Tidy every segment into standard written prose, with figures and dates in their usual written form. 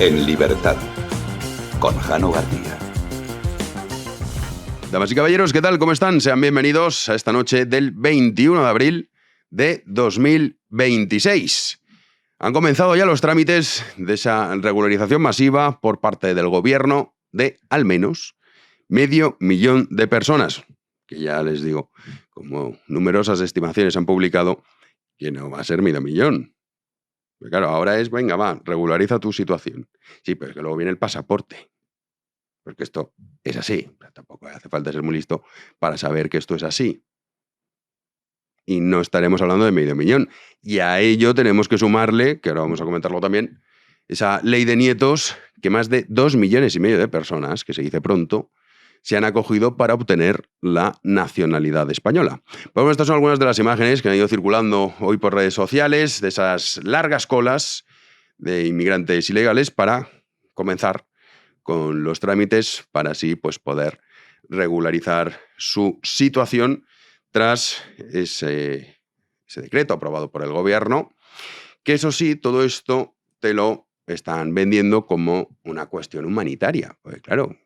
En libertad, con Jano García. Damas y caballeros, ¿qué tal? ¿Cómo están? Sean bienvenidos a esta noche del 21 de abril de 2026. Han comenzado ya los trámites de esa regularización masiva por parte del gobierno de al menos 500.000 de personas, que ya les digo, como numerosas estimaciones han publicado, que no va a ser 500.000. Pero claro, ahora es, venga, va, regulariza tu situación. Sí, pero es que luego viene el pasaporte. Porque esto es así. Tampoco hace falta ser muy listo para saber que esto es así. Y no estaremos hablando de 500.000. Y a ello tenemos que sumarle, que ahora vamos a comentarlo también, esa ley de nietos que más de 2,5 millones de personas, que se dice pronto, se han acogido para obtener la nacionalidad española. Bueno, estas son algunas de las imágenes que han ido circulando hoy por redes sociales, de esas largas colas de inmigrantes ilegales para comenzar con los trámites para así pues, poder regularizar su situación tras ese decreto aprobado por el gobierno, que eso sí, todo esto te lo están vendiendo como una cuestión humanitaria. Porque claro,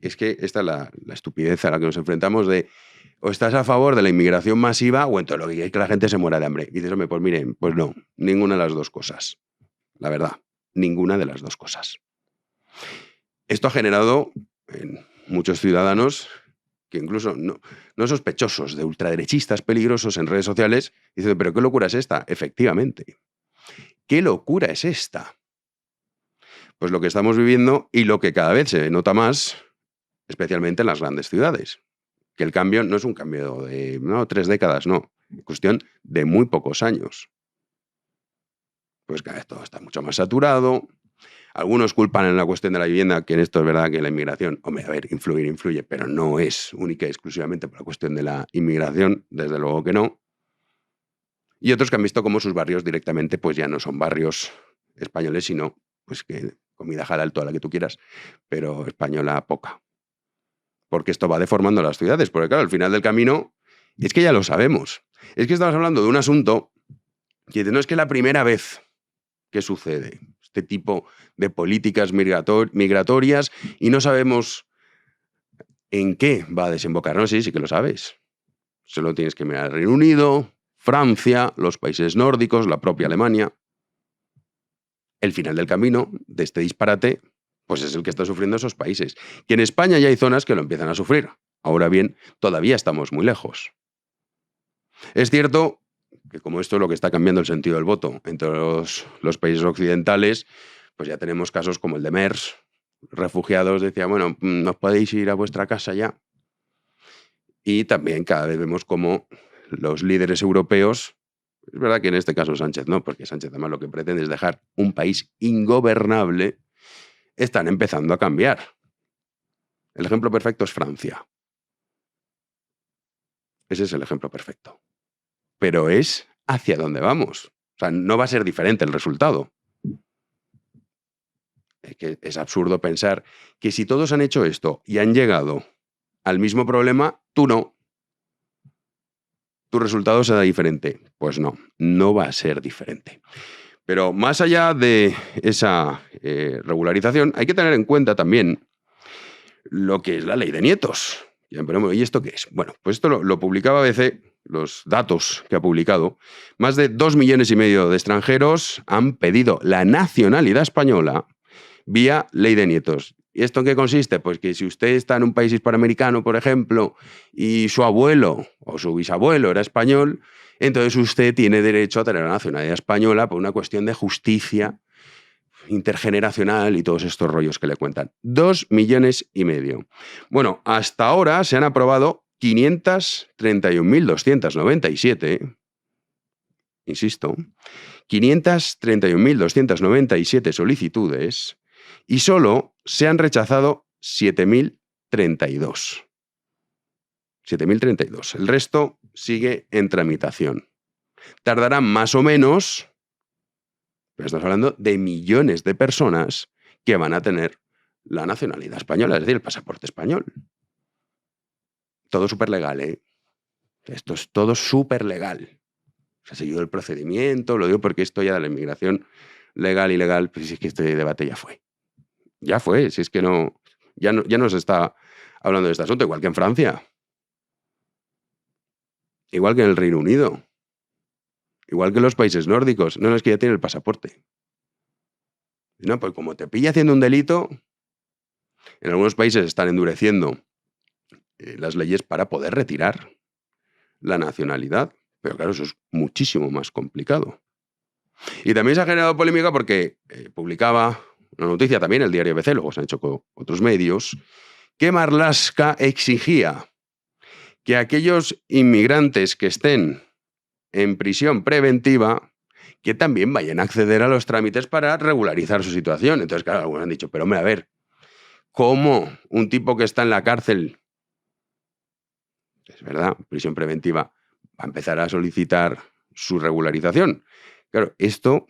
es que esta es la estupidez a la que nos enfrentamos de o estás a favor de la inmigración masiva o entonces lo que hay que la gente se muera de hambre. Y dices, hombre, pues miren, pues no, ninguna de las dos cosas. La verdad, ninguna de las dos cosas. Esto ha generado en muchos ciudadanos que incluso no sospechosos de ultraderechistas peligrosos en redes sociales, dicen, pero ¿qué locura es esta? Efectivamente. ¿Qué locura es esta? Pues lo que estamos viviendo y lo que cada vez se nota más, especialmente en las grandes ciudades. Que el cambio no es un cambio de 3 décadas, no. Cuestión de muy pocos años. Pues cada vez todo está mucho más saturado. Algunos culpan en la cuestión de la vivienda, que en esto es verdad que la inmigración, hombre, a ver, influye, pero no es única y exclusivamente por la cuestión de la inmigración, desde luego que no. Y otros que han visto cómo sus barrios directamente pues ya no son barrios españoles, sino pues que comida halal toda la que tú quieras, pero española poca. Porque esto va deformando las ciudades, porque claro, al final del camino, es que ya lo sabemos. Es que estamos hablando de un asunto que no es que la primera vez que sucede este tipo de políticas migratorias y no sabemos en qué va a desembocar. No, sí que lo sabes. Solo tienes que mirar al Reino Unido, Francia, los países nórdicos, la propia Alemania. El final del camino de este disparate pues es el que están sufriendo esos países. Que en España ya hay zonas que lo empiezan a sufrir. Ahora bien, todavía estamos muy lejos. Es cierto que como esto es lo que está cambiando el sentido del voto entre los países occidentales, pues ya tenemos casos como el de Mers, refugiados, decía, bueno, ¿nos podéis ir a vuestra casa ya? Y también cada vez vemos como los líderes europeos, es verdad que en este caso Sánchez no, porque Sánchez además lo que pretende es dejar un país ingobernable, están empezando a cambiar. El ejemplo perfecto es Francia. Ese es el ejemplo perfecto. Pero es hacia dónde vamos. O sea, no va a ser diferente el resultado. Es que es absurdo pensar que si todos han hecho esto y han llegado al mismo problema, tú no. Tu resultado será diferente. Pues no va a ser diferente. Pero más allá de esa regularización, hay que tener en cuenta también lo que es la ley de nietos. ¿Y esto qué es? Bueno, pues esto lo publicaba ABC, los datos que ha publicado. Más de 2,5 millones de extranjeros han pedido la nacionalidad española vía ley de nietos. ¿Y esto en qué consiste? Pues que si usted está en un país hispanoamericano, por ejemplo, y su abuelo o su bisabuelo era español, entonces usted tiene derecho a tener la nacionalidad española por una cuestión de justicia intergeneracional y todos estos rollos que le cuentan. 2,5 millones. Bueno, hasta ahora se han aprobado 531.297, insisto, 531.297 solicitudes y solo se han rechazado 7.032. 7.032. El resto sigue en tramitación. Tardará más o menos, pero estamos hablando de millones de personas que van a tener la nacionalidad española, es decir, el pasaporte español. Todo súper legal, ¿eh? Esto es todo súper legal. Se ha seguido el procedimiento, lo digo porque esto ya de la inmigración legal y ilegal, pues es que este debate ya fue. Ya fue, si es que ya no se está hablando de este asunto, igual que en Francia, igual que en el Reino Unido, igual que en los países nórdicos. No, es que ya tiene el pasaporte. No, pues como te pilla haciendo un delito, en algunos países están endureciendo las leyes para poder retirar la nacionalidad. Pero claro, eso es muchísimo más complicado. Y también se ha generado polémica porque publicaba una noticia también el diario ABC, luego se han hecho con otros medios, que Marlaska exigía que aquellos inmigrantes que estén en prisión preventiva, que también vayan a acceder a los trámites para regularizar su situación. Entonces, claro, algunos han dicho, pero hombre, a ver, ¿cómo un tipo que está en la cárcel, es verdad, prisión preventiva, va a empezar a solicitar su regularización? Claro, esto,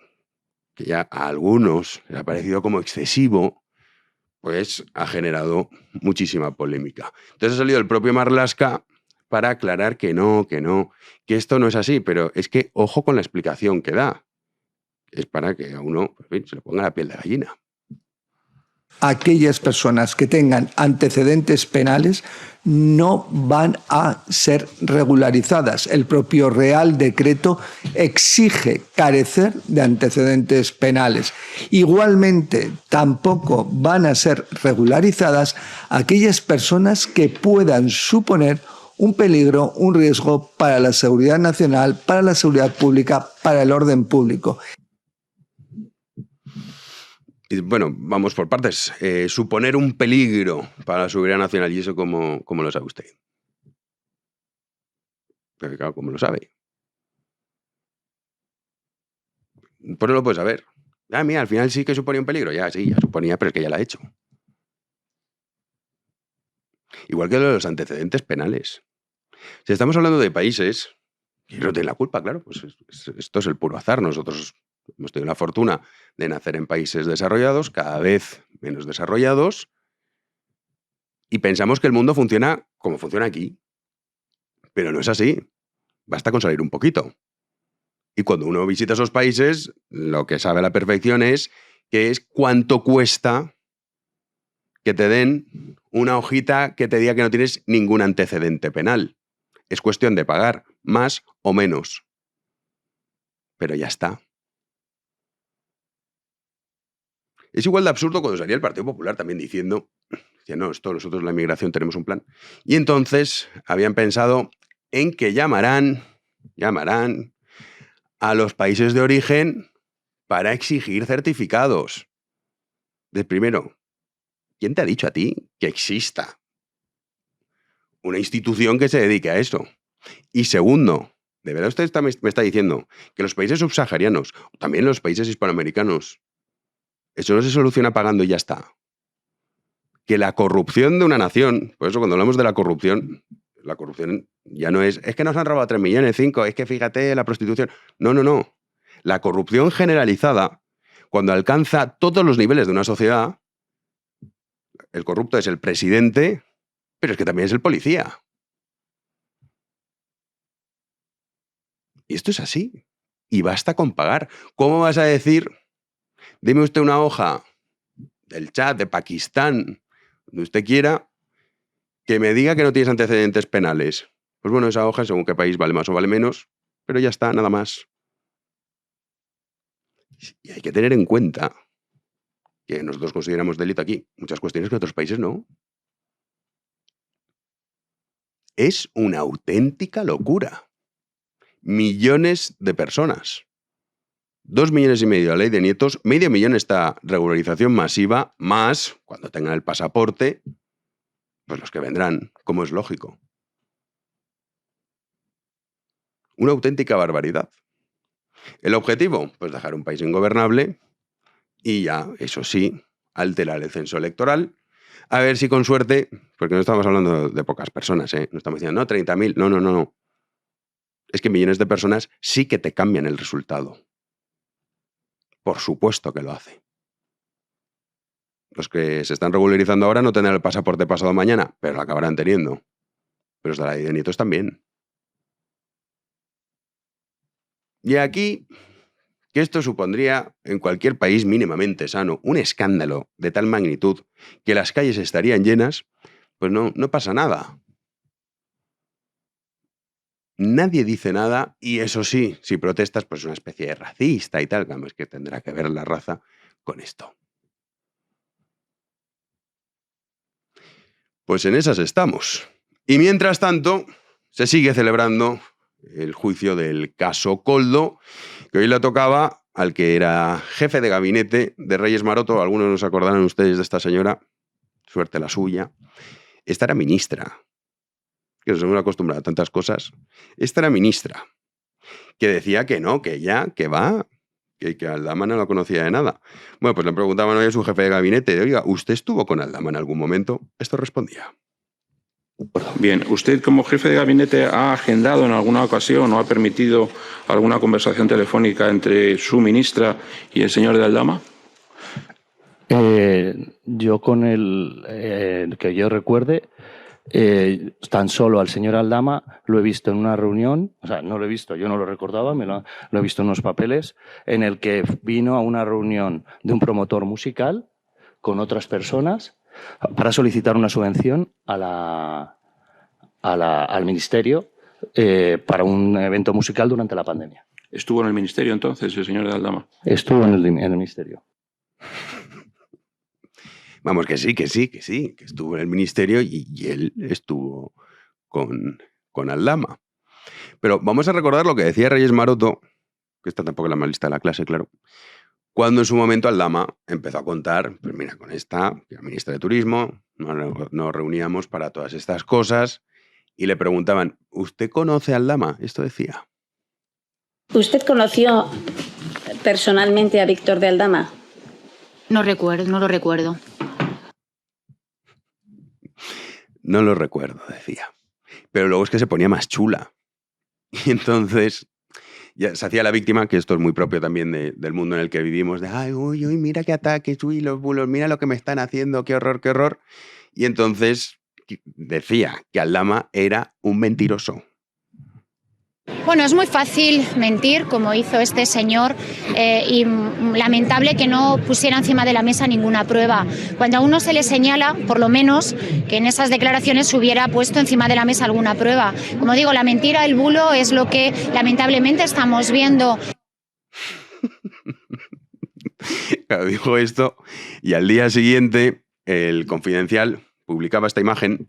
que ya a algunos les ha parecido como excesivo, pues ha generado muchísima polémica. Entonces ha salido el propio Marlaska para aclarar que que esto no es así, pero es que ojo con la explicación que da. Es para que a uno, en fin, se le ponga la piel de gallina. Aquellas personas que tengan antecedentes penales no van a ser regularizadas. El propio Real Decreto exige carecer de antecedentes penales. Igualmente, tampoco van a ser regularizadas aquellas personas que puedan suponer un peligro, un riesgo para la seguridad nacional, para la seguridad pública, para el orden público. Y bueno, vamos por partes. Suponer un peligro para la seguridad nacional, ¿y eso cómo lo sabe usted? Porque claro, ¿cómo lo sabe? Pues no lo puede saber. Ah, mira, al final sí que suponía un peligro. Ya, sí, ya suponía, pero es que ya lo ha hecho. Igual que lo de los antecedentes penales. Si estamos hablando de países que no tienen la culpa, claro, pues esto es el puro azar. Nosotros hemos tenido la fortuna de nacer en países desarrollados, cada vez menos desarrollados, y pensamos que el mundo funciona como funciona aquí. Pero no es así. Basta con salir un poquito. Y cuando uno visita esos países, lo que sabe a la perfección es cuánto cuesta que te den una hojita que te diga que no tienes ningún antecedente penal. Es cuestión de pagar más o menos. Pero ya está. Es igual de absurdo cuando salía el Partido Popular también diciendo, no, esto nosotros la inmigración tenemos un plan. Y entonces habían pensado en que llamarán a los países de origen para exigir certificados. Primero, ¿quién te ha dicho a ti que exista una institución que se dedique a eso? Y segundo, ¿de verdad usted me está diciendo que los países subsaharianos, también los países hispanoamericanos, eso no se soluciona pagando y ya está? Que la corrupción de una nación, por eso cuando hablamos de la corrupción ya no es que nos han robado 3 millones, 5, es que fíjate la prostitución. No. La corrupción generalizada, cuando alcanza todos los niveles de una sociedad, el corrupto es el presidente, pero es que también es el policía. Y esto es así. Y basta con pagar. ¿Cómo vas a decir, dime usted una hoja del Chad, de Pakistán, donde usted quiera, que me diga que no tienes antecedentes penales? Pues bueno, esa hoja, según qué país, vale más o vale menos, pero ya está, nada más. Y hay que tener en cuenta que nosotros consideramos delito aquí muchas cuestiones que otros países no. Es una auténtica locura. Millones de personas. 2,5 millones la ley de nietos, 500,000 esta regularización masiva, más, cuando tengan el pasaporte, pues los que vendrán, como es lógico. Una auténtica barbaridad. ¿El objetivo? Pues dejar un país ingobernable y ya, eso sí, alterar el censo electoral. A ver si con suerte, porque no estamos hablando de pocas personas, no estamos diciendo, no, 30,000, no. Es que millones de personas sí que te cambian el resultado. Por supuesto que lo hace. Los que se están regularizando ahora no tendrán el pasaporte pasado mañana, pero lo acabarán teniendo. Pero los de la ley de nietos también. Y aquí, que esto supondría en cualquier país mínimamente sano un escándalo de tal magnitud que las calles estarían llenas, pues no pasa nada. Nadie dice nada y eso sí, si protestas, pues una especie de racista y tal, que además que tendrá que ver la raza con esto. Pues en esas estamos. Y mientras tanto, se sigue celebrando el juicio del caso Koldo, que hoy le tocaba al que era jefe de gabinete de Reyes Maroto. Algunos nos acordarán ustedes de esta señora, suerte la suya. Esta era ministra, que nos hemos acostumbrado a tantas cosas. Esta era ministra, que decía que no, que ella, que va, que Aldama no la conocía de nada. Bueno, pues le preguntaban hoy a su jefe de gabinete, oiga, ¿usted estuvo con Aldama en algún momento? Esto respondía. Bien, ¿usted como jefe de gabinete ha agendado en alguna ocasión o ha permitido alguna conversación telefónica entre su ministra y el señor de Aldama? Yo con que yo recuerde, tan solo al señor Aldama lo he visto en una reunión, o sea, no lo he visto, yo no lo recordaba, lo he visto en unos papeles, en el que vino a una reunión de un promotor musical con otras personas para solicitar una subvención al ministerio para un evento musical durante la pandemia. ¿Estuvo en el ministerio entonces el señor de Aldama? Estuvo en el ministerio. Vamos, que sí, que estuvo en el ministerio y él estuvo con Aldama. Pero vamos a recordar lo que decía Reyes Maroto, que esta tampoco es la más lista de la clase, claro, cuando en su momento Aldama empezó a contar, pues mira, con esta, que era ministra de Turismo, nos reuníamos para todas estas cosas y le preguntaban, ¿usted conoce a Aldama? Esto decía. ¿Usted conoció personalmente a Víctor de Aldama? No lo recuerdo. No lo recuerdo, decía. Pero luego es que se ponía más chula. Y entonces ya se hacía la víctima, que esto es muy propio también del mundo en el que vivimos, de ay, uy, mira qué ataques, uy, los bulos, mira lo que me están haciendo, qué horror, qué horror. Y entonces decía que Aldama era un mentiroso. Bueno, es muy fácil mentir, como hizo este señor, y lamentable que no pusiera encima de la mesa ninguna prueba. Cuando a uno se le señala, por lo menos, que en esas declaraciones se hubiera puesto encima de la mesa alguna prueba. Como digo, la mentira, el bulo, es lo que lamentablemente estamos viendo. Claro, dijo esto y al día siguiente el Confidencial publicaba esta imagen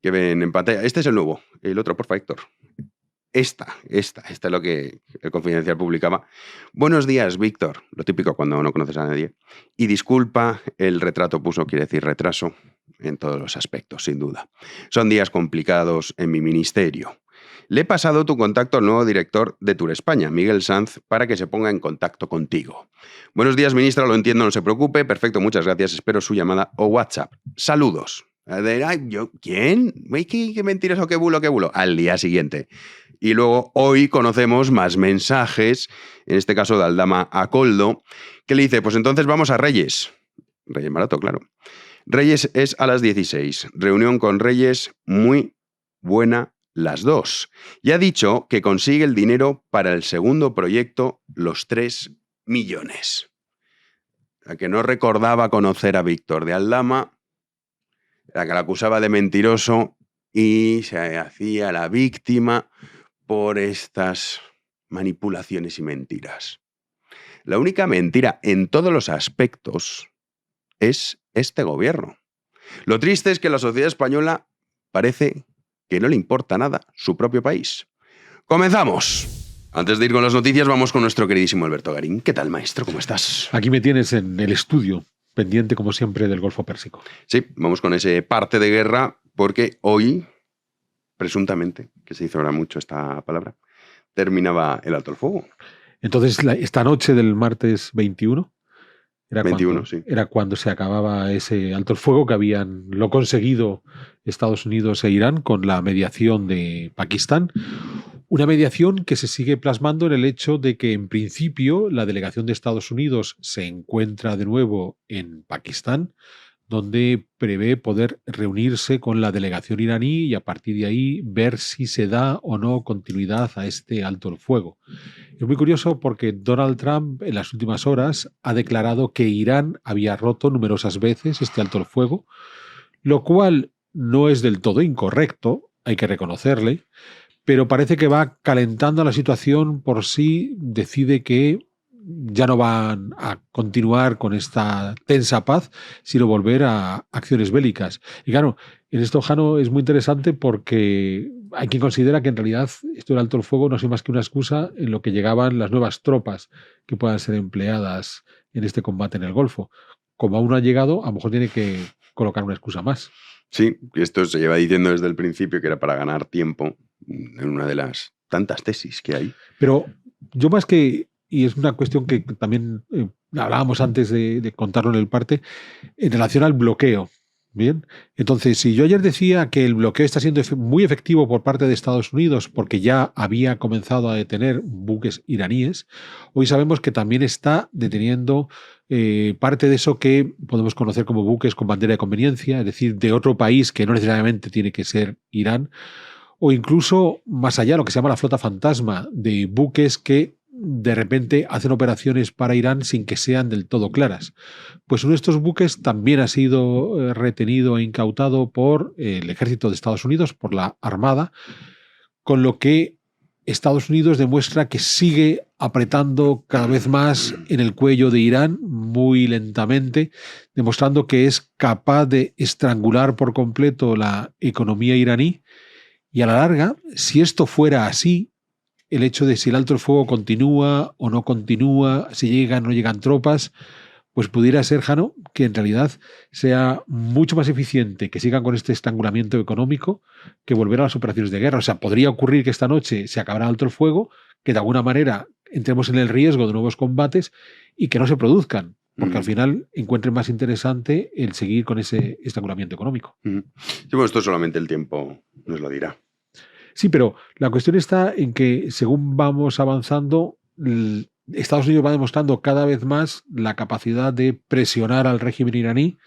que ven en pantalla. Este es el nuevo, el otro, porfa, Héctor. Esta es lo que el Confidencial publicaba. Buenos días, Víctor. Lo típico cuando no conoces a nadie. Y disculpa, el retrato puso, quiere decir retraso, en todos los aspectos, sin duda. Son días complicados en mi ministerio. Le he pasado tu contacto al nuevo director de Tour España, Miguel Sanz, para que se ponga en contacto contigo. Buenos días, ministra, lo entiendo, no se preocupe. Perfecto, muchas gracias. Espero su llamada o WhatsApp. Saludos. ¿Quién? ¿Qué mentiroso, qué bulo? Al día siguiente. Y luego hoy conocemos más mensajes, en este caso de Aldama a Koldo, que le dice, pues entonces vamos a Reyes. Reyes Maroto, claro. Reyes es a las 16. Reunión con Reyes, muy buena las dos. Y ha dicho que consigue el dinero para el segundo proyecto, los 3 millones. La que no recordaba conocer a Víctor de Aldama, la que la acusaba de mentiroso y se hacía la víctima por estas manipulaciones y mentiras. La única mentira en todos los aspectos es este gobierno. Lo triste es que la sociedad española parece que no le importa nada su propio país. ¡Comenzamos! Antes de ir con las noticias, vamos con nuestro queridísimo Alberto Garín. ¿Qué tal, maestro? ¿Cómo estás? Aquí me tienes en el estudio, pendiente como siempre del Golfo Pérsico. Sí, vamos con ese parte de guerra, porque hoy, presuntamente, que se dice ahora mucho esta palabra, terminaba el alto el fuego. Entonces, esta noche del martes 21 sí. Era cuando se acababa ese alto el fuego que habían lo conseguido Estados Unidos e Irán con la mediación de Pakistán. Una mediación que se sigue plasmando en el hecho de que, en principio, la delegación de Estados Unidos se encuentra de nuevo en Pakistán, donde prevé poder reunirse con la delegación iraní y a partir de ahí ver si se da o no continuidad a este alto el fuego. Es muy curioso porque Donald Trump en las últimas horas ha declarado que Irán había roto numerosas veces este alto el fuego, lo cual no es del todo incorrecto, hay que reconocerle, pero parece que va calentando la situación por si decide que ya no van a continuar con esta tensa paz, sino volver a acciones bélicas. Y claro, en esto, Jano, es muy interesante porque hay quien considera que en realidad esto del alto el fuego no es más que una excusa en lo que llegaban las nuevas tropas que puedan ser empleadas en este combate en el Golfo. Como aún no ha llegado, a lo mejor tiene que colocar una excusa más. Sí, esto se lleva diciendo desde el principio que era para ganar tiempo en una de las tantas tesis que hay. Pero yo más que... Y es una cuestión que también hablábamos antes de contarlo en el parte, en relación al bloqueo. Bien, entonces, si yo ayer decía que el bloqueo está siendo muy efectivo por parte de Estados Unidos porque ya había comenzado a detener buques iraníes, hoy sabemos que también está deteniendo parte de eso que podemos conocer como buques con bandera de conveniencia, es decir, de otro país que no necesariamente tiene que ser Irán, o incluso más allá, lo que se llama la flota fantasma, de buques que de repente hacen operaciones para Irán sin que sean del todo claras. Pues uno de estos buques también ha sido retenido e incautado por el ejército de Estados Unidos, por la Armada, con lo que Estados Unidos demuestra que sigue apretando cada vez más en el cuello de Irán, muy lentamente, demostrando que es capaz de estrangular por completo la economía iraní. Y a la larga, si esto fuera así, el hecho de si el alto el fuego continúa o no continúa, si llegan o no llegan tropas, pues pudiera ser, Jano, que en realidad sea mucho más eficiente que sigan con este estrangulamiento económico que volver a las operaciones de guerra. O sea, podría ocurrir que esta noche se acabará alto el fuego, que de alguna manera entremos en el riesgo de nuevos combates y que no se produzcan, porque al final encuentren más interesante el seguir con ese estrangulamiento económico. Sí, bueno, esto solamente el tiempo nos lo dirá. Sí, pero la cuestión está en que según vamos avanzando, Estados Unidos va demostrando cada vez más la capacidad de presionar al régimen iraní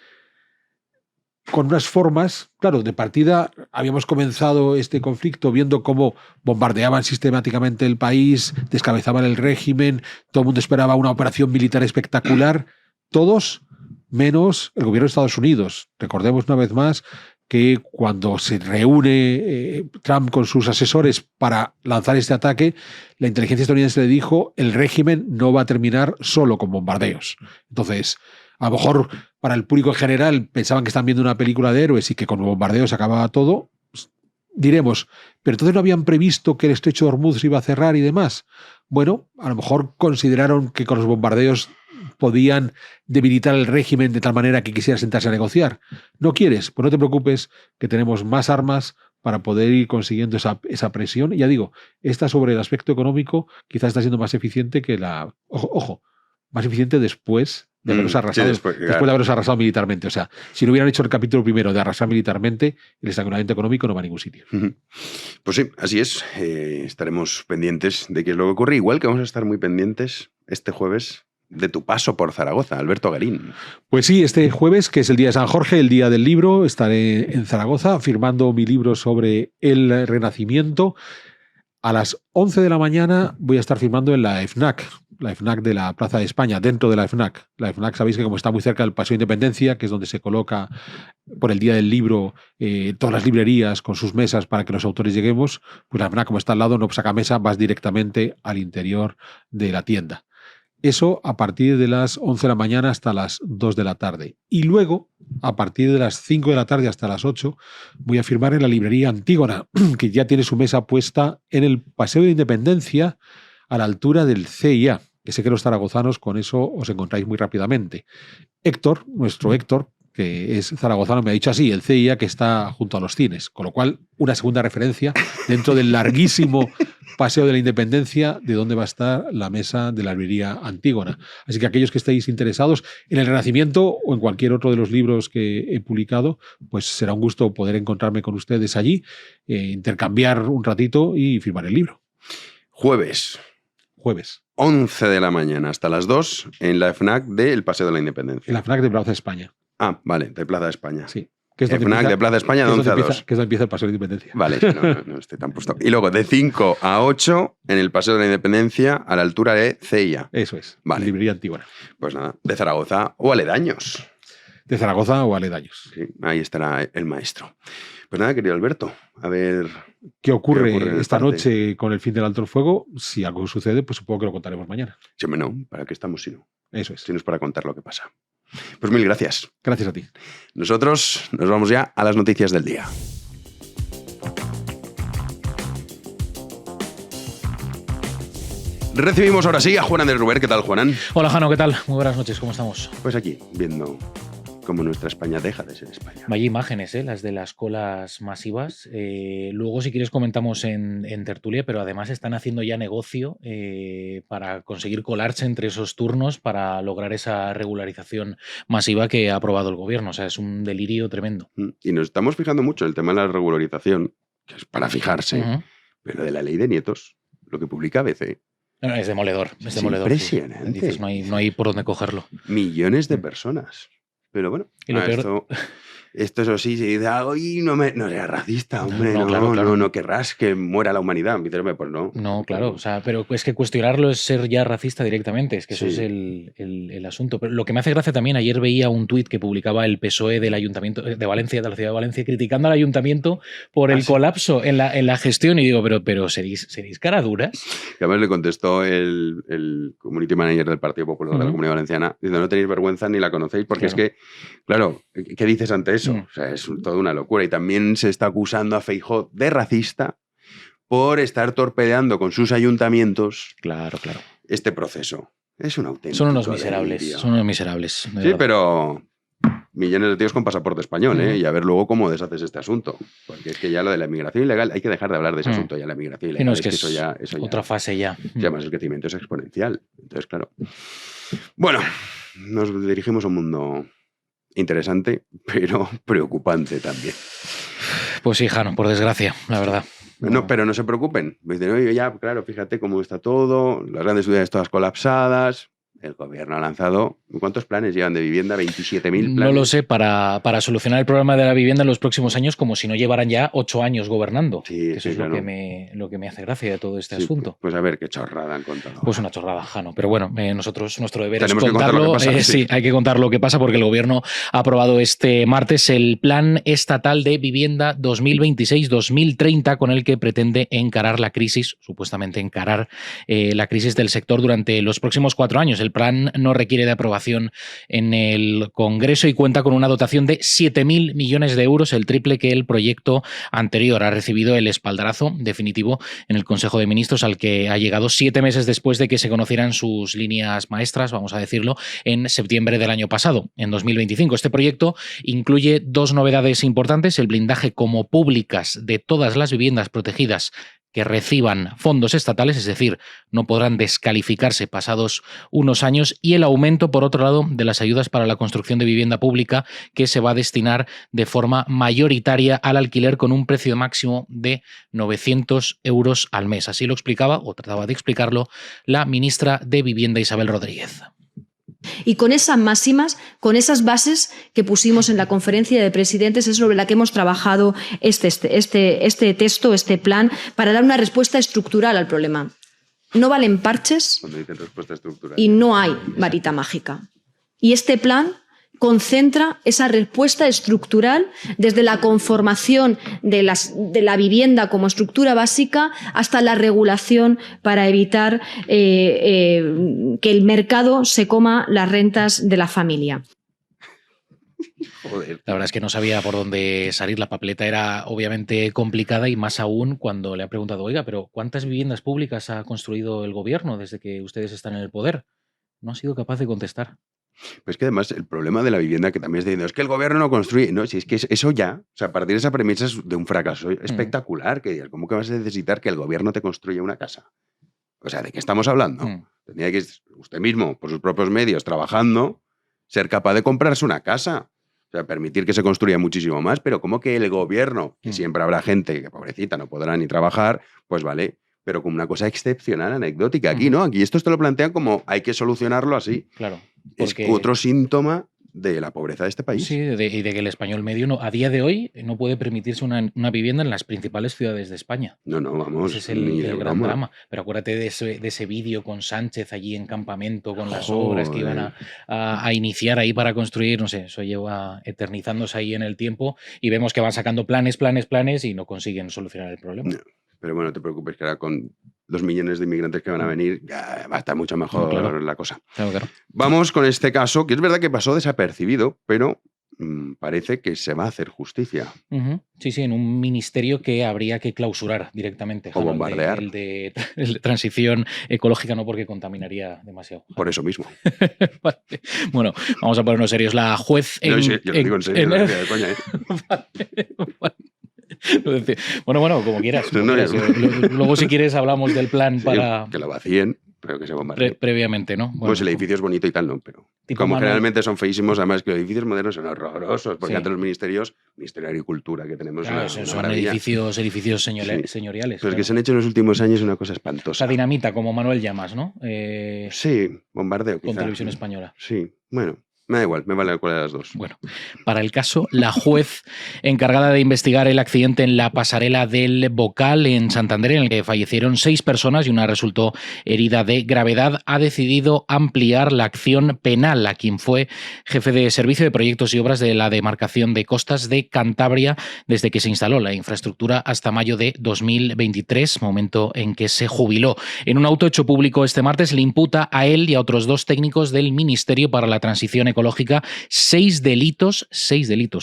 con unas formas, claro, de partida habíamos comenzado este conflicto viendo cómo bombardeaban sistemáticamente el país, descabezaban el régimen, todo el mundo esperaba una operación militar espectacular, todos menos el gobierno de Estados Unidos. Recordemos una vez más que cuando se reúne Trump con sus asesores para lanzar este ataque, la inteligencia estadounidense le dijo el régimen no va a terminar solo con bombardeos. Entonces, a lo mejor para el público en general pensaban que están viendo una película de héroes y que con bombardeos acababa todo. Diremos, pero entonces no habían previsto que el estrecho de Hormuz se iba a cerrar y demás. Bueno, a lo mejor consideraron que con los bombardeos podían debilitar el régimen de tal manera que quisiera sentarse a negociar. ¿No quieres? Pues no te preocupes, que tenemos más armas para poder ir consiguiendo esa presión. Y ya digo, esta sobre el aspecto económico quizás está siendo más eficiente que la... Ojo, más eficiente después de haberlos arrasado, sí, después de haberlos arrasado militarmente. O sea, si no hubieran hecho el capítulo primero de arrasar militarmente, el estrangulamiento económico no va a ningún sitio. Pues sí, así es. Estaremos pendientes de qué es lo que ocurre. Igual que vamos a estar muy pendientes este jueves de tu paso por Zaragoza, Alberto Garín. Pues sí, este jueves, que es el día de San Jorge, el día del libro, estaré en Zaragoza firmando mi libro sobre el Renacimiento. A las 11 de la mañana voy a estar firmando en la FNAC de la Plaza de España, dentro de la FNAC. La FNAC, sabéis que como está muy cerca del Paseo de Independencia, que es donde se coloca por el día del libro todas las librerías con sus mesas para que los autores lleguemos, pues la FNAC, como está al lado, no saca mesa, vas directamente al interior de la tienda. Eso a partir de las 11 de la mañana hasta las 2 de la tarde. Y luego, a partir de las 5 de la tarde hasta las 8, voy a firmar en la librería Antígona, que ya tiene su mesa puesta en el Paseo de Independencia a la altura del CIA, que sé que los zaragozanos con eso os encontráis muy rápidamente. Héctor, nuestro Héctor, que es zaragozano, me ha dicho así, el CIA que está junto a los cines, con lo cual una segunda referencia dentro del larguísimo Paseo de la Independencia de dónde va a estar la mesa de la librería Antígona. Así que aquellos que estéis interesados en el Renacimiento o en cualquier otro de los libros que he publicado, pues será un gusto poder encontrarme con ustedes allí, intercambiar un ratito y firmar el libro. Jueves. 11 de la mañana hasta las 2 en la FNAC del Paseo de la Independencia. En la FNAC de Plaza de España. Ah, vale, de Plaza de España. Sí. Que es donde FNAC de Plaza de España de 11 a 2. Que es donde empieza el Paseo de la Independencia. Vale, no estoy tan puesto. Y luego de 5 a 8 en el Paseo de la Independencia a la altura de Ceia. Eso es. Vale. Librería Antígona. Pues nada, de Zaragoza o aledaños. De Zaragoza o aledaños. Sí, ahí estará el maestro. Pues nada, querido Alberto, a ver... ¿Qué ocurre en el esta parte? noche con el fin del alto el fuego? Si algo sucede, pues supongo que lo contaremos mañana. Sí, hombre, no, ¿para qué estamos si no? Eso es. Si no es para contar lo que pasa. Pues mil gracias. Gracias a ti. Nosotros nos vamos ya a las noticias del día. Recibimos ahora sí a Juan Andrés Ruber. ¿Qué tal, Juanan? Hola, Jano, ¿qué tal? Muy buenas noches, ¿cómo estamos? Pues aquí, viendo cómo nuestra España deja de ser España. Vaya imágenes, las de las colas masivas. Luego, si quieres, comentamos en tertulia, pero además están haciendo ya negocio para conseguir colarse entre esos turnos para lograr esa regularización masiva que ha aprobado el gobierno. O sea, es un delirio tremendo. Y nos estamos fijando mucho en el tema de la regularización, que es para fijarse, pero de la ley de nietos, lo que publica ABC. No, es demoledor, es demoledor. Impresionante. Sí. Dices, no hay por dónde cogerlo. Millones de personas. Pero bueno, y lo peor... esto eso sí, se dice algo y no seas racista, hombre, claro. no querrás que muera la humanidad. Dices, pues no. No, claro, o sea, pero es que cuestionarlo es ser ya racista directamente, es que eso Sí. es el asunto. Pero lo que me hace gracia también, ayer veía un tuit que publicaba el PSOE del Ayuntamiento de Valencia, de la ciudad de Valencia, criticando al Ayuntamiento por el colapso en la gestión, y digo, pero ¿seréis cara duras? Y además le contestó el community manager del Partido Popular de la Comunidad Valenciana, diciendo, no tenéis vergüenza ni la conocéis, porque es que, claro, ¿qué dices ante eso? O sea, es toda una locura. Y también se está acusando a Feijóo de racista por estar torpedeando con sus ayuntamientos este proceso. Es un auténtico Son unos miserables. Sí, verdad. pero millones de tíos con pasaporte español, y a ver luego cómo deshaces este asunto. Porque es que ya lo de la inmigración ilegal, hay que dejar de hablar de ese asunto ya, la inmigración ilegal. No, es que eso ya otra fase ya. Y además el crecimiento es exponencial. Entonces, claro. Bueno, nos dirigimos a un mundo interesante, pero preocupante también. Pues sí, Jano, por desgracia, la verdad. No, pero no se preocupen. Dicen, oye, ya, claro, fíjate cómo está todo, las grandes ciudades todas colapsadas. El gobierno ha lanzado... ¿Cuántos planes llevan de vivienda? 27.000 planes. No lo sé, para solucionar el problema de la vivienda en los próximos años, como si no llevaran ya 8 años gobernando. Sí, eso es claro. lo que me hace gracia de todo este asunto. Pues a ver qué chorrada han contado. Pues una chorrada, Jano. Pero bueno, nosotros, nuestro deber Tenemos es que contar contarlo. lo que pasa, sí, hay que contar lo que pasa porque el gobierno ha aprobado este martes el Plan Estatal de Vivienda 2026-2030 con el que pretende encarar la crisis, supuestamente encarar la crisis del sector durante los próximos 4 años. El plan no requiere de aprobación en el Congreso y cuenta con una dotación de 7.000 millones de euros, el triple que el proyecto anterior. Ha recibido el espaldarazo definitivo en el Consejo de Ministros, al que ha llegado 7 meses después de que se conocieran sus líneas maestras, vamos a decirlo, en septiembre del año pasado, en 2025. Este proyecto incluye 2 novedades importantes: el blindaje como públicas de todas las viviendas protegidas que reciban fondos estatales, es decir, no podrán descalificarse pasados unos años, y el aumento, por otro lado, de las ayudas para la construcción de vivienda pública, que se va a destinar de forma mayoritaria al alquiler con un precio máximo de 900 euros al mes. Así lo explicaba, o trataba de explicarlo, la ministra de Vivienda, Isabel Rodríguez. Y con esas máximas, con esas bases que pusimos en la conferencia de presidentes, es sobre la que hemos trabajado este texto, este plan, para dar una respuesta estructural al problema. No valen parches Cuando dicen respuesta estructural. y no hay varita mágica. Y este plan concentra esa respuesta estructural desde la conformación de la vivienda como estructura básica hasta la regulación para evitar que el mercado se coma las rentas de la familia. Joder. La verdad es que no sabía por dónde salir. La papeleta era obviamente complicada, y más aún cuando le ha preguntado, oiga, pero ¿cuántas viviendas públicas ha construido el gobierno desde que ustedes están en el poder? No ha sido capaz de contestar. Pues que además el problema de la vivienda, que también está diciendo, es que el gobierno no construye. No, si es que eso ya, o sea, partir de esa premisa es de un fracaso espectacular. Que digas, ¿cómo que vas a necesitar que el gobierno te construya una casa? O sea, ¿de qué estamos hablando? Tendría que usted mismo, por sus propios medios, trabajando, ser capaz de comprarse una casa. O sea, permitir que se construya muchísimo más, pero ¿cómo que el gobierno, que siempre habrá gente que, pobrecita, no podrá ni trabajar, pues vale, pero como una cosa excepcional, anecdótica? Aquí no, aquí esto te lo plantean como hay que solucionarlo así. Claro. Es otro síntoma de la pobreza de este país. Sí, y de que el español medio a día de hoy no puede permitirse una vivienda en las principales ciudades de España. No, vamos. Ese es el gran drama. Pero acuérdate de ese vídeo con Sánchez allí en campamento, con las obras que iban a iniciar ahí para construir, no sé, eso lleva eternizándose ahí en el tiempo y vemos que van sacando planes y no consiguen solucionar el problema. No, pero bueno, no te preocupes, que ahora con 2 millones de inmigrantes que van a venir, ya va a estar mucho mejor la cosa. Claro. Vamos con este caso, que es verdad que pasó desapercibido, pero parece que se va a hacer justicia. Sí, en un ministerio que habría que clausurar directamente. O bombardear. El de transición ecológica no, porque contaminaría demasiado. Por eso mismo. Vale. Bueno, vamos a ponernos serios. La juez... yo lo digo en serio, no decía de coña, Vale. Bueno, como quieras. Luego, si quieres, hablamos del plan para... Que lo vacíen, pero que se bombardeen. Previamente, ¿no? Bueno, pues el edificio es bonito y tal, ¿no? Pero como generalmente son feísimos, además que los edificios modernos son horrorosos, porque antes los ministerios, Ministerio de Agricultura, que tenemos son edificios señoriales. Pero es que se han hecho en los últimos años una cosa espantosa. O sea, dinamita, como Manuel Llamas, ¿no? Sí, bombardeo, con quizá. Televisión Española. Sí, bueno. Me da igual, me vale cuál de las dos. Bueno, para el caso, la juez encargada de investigar el accidente en la pasarela del Bocal en Santander, en el que fallecieron 6 personas y una resultó herida de gravedad, ha decidido ampliar la acción penal a quien fue jefe de servicio de proyectos y obras de la demarcación de costas de Cantabria desde que se instaló la infraestructura hasta mayo de 2023, momento en que se jubiló. En un auto hecho público este martes le imputa a él y a otros 2 técnicos del Ministerio para la Transición Ecológica 6 delitos,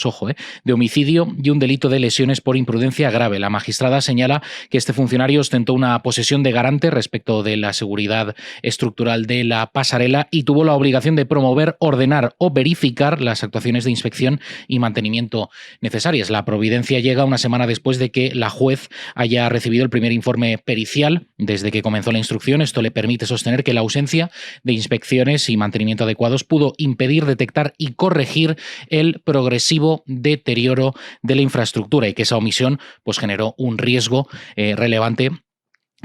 ojo, de homicidio y un delito de lesiones por imprudencia grave. La magistrada señala que este funcionario ostentó una posesión de garante respecto de la seguridad estructural de la pasarela y tuvo la obligación de promover, ordenar o verificar las actuaciones de inspección y mantenimiento necesarias. La providencia llega una semana después de que la juez haya recibido el primer informe pericial desde que comenzó la instrucción. Esto le permite sostener que la ausencia de inspecciones y mantenimiento adecuados pudo impedir detectar y corregir el progresivo deterioro de la infraestructura y que esa omisión pues generó un riesgo relevante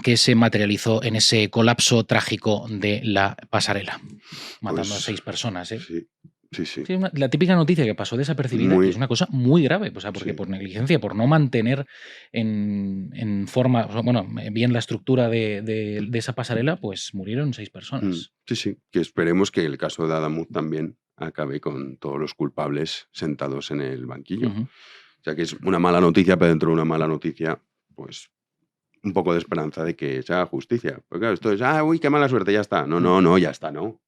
que se materializó en ese colapso trágico de la pasarela, matando a 6 personas. Sí. Sí, la típica noticia que pasó desapercibida, que es una cosa muy grave, o sea, porque por negligencia, por no mantener en forma, bueno, bien la estructura de esa pasarela, pues murieron 6 personas. Sí, que esperemos que el caso de Adamuz también acabe con todos los culpables sentados en el banquillo. O sea, que es una mala noticia, pero dentro de una mala noticia, pues un poco de esperanza de que se haga justicia. Porque claro, esto es, uy, qué mala suerte, ya está. No, ya está, ¿no?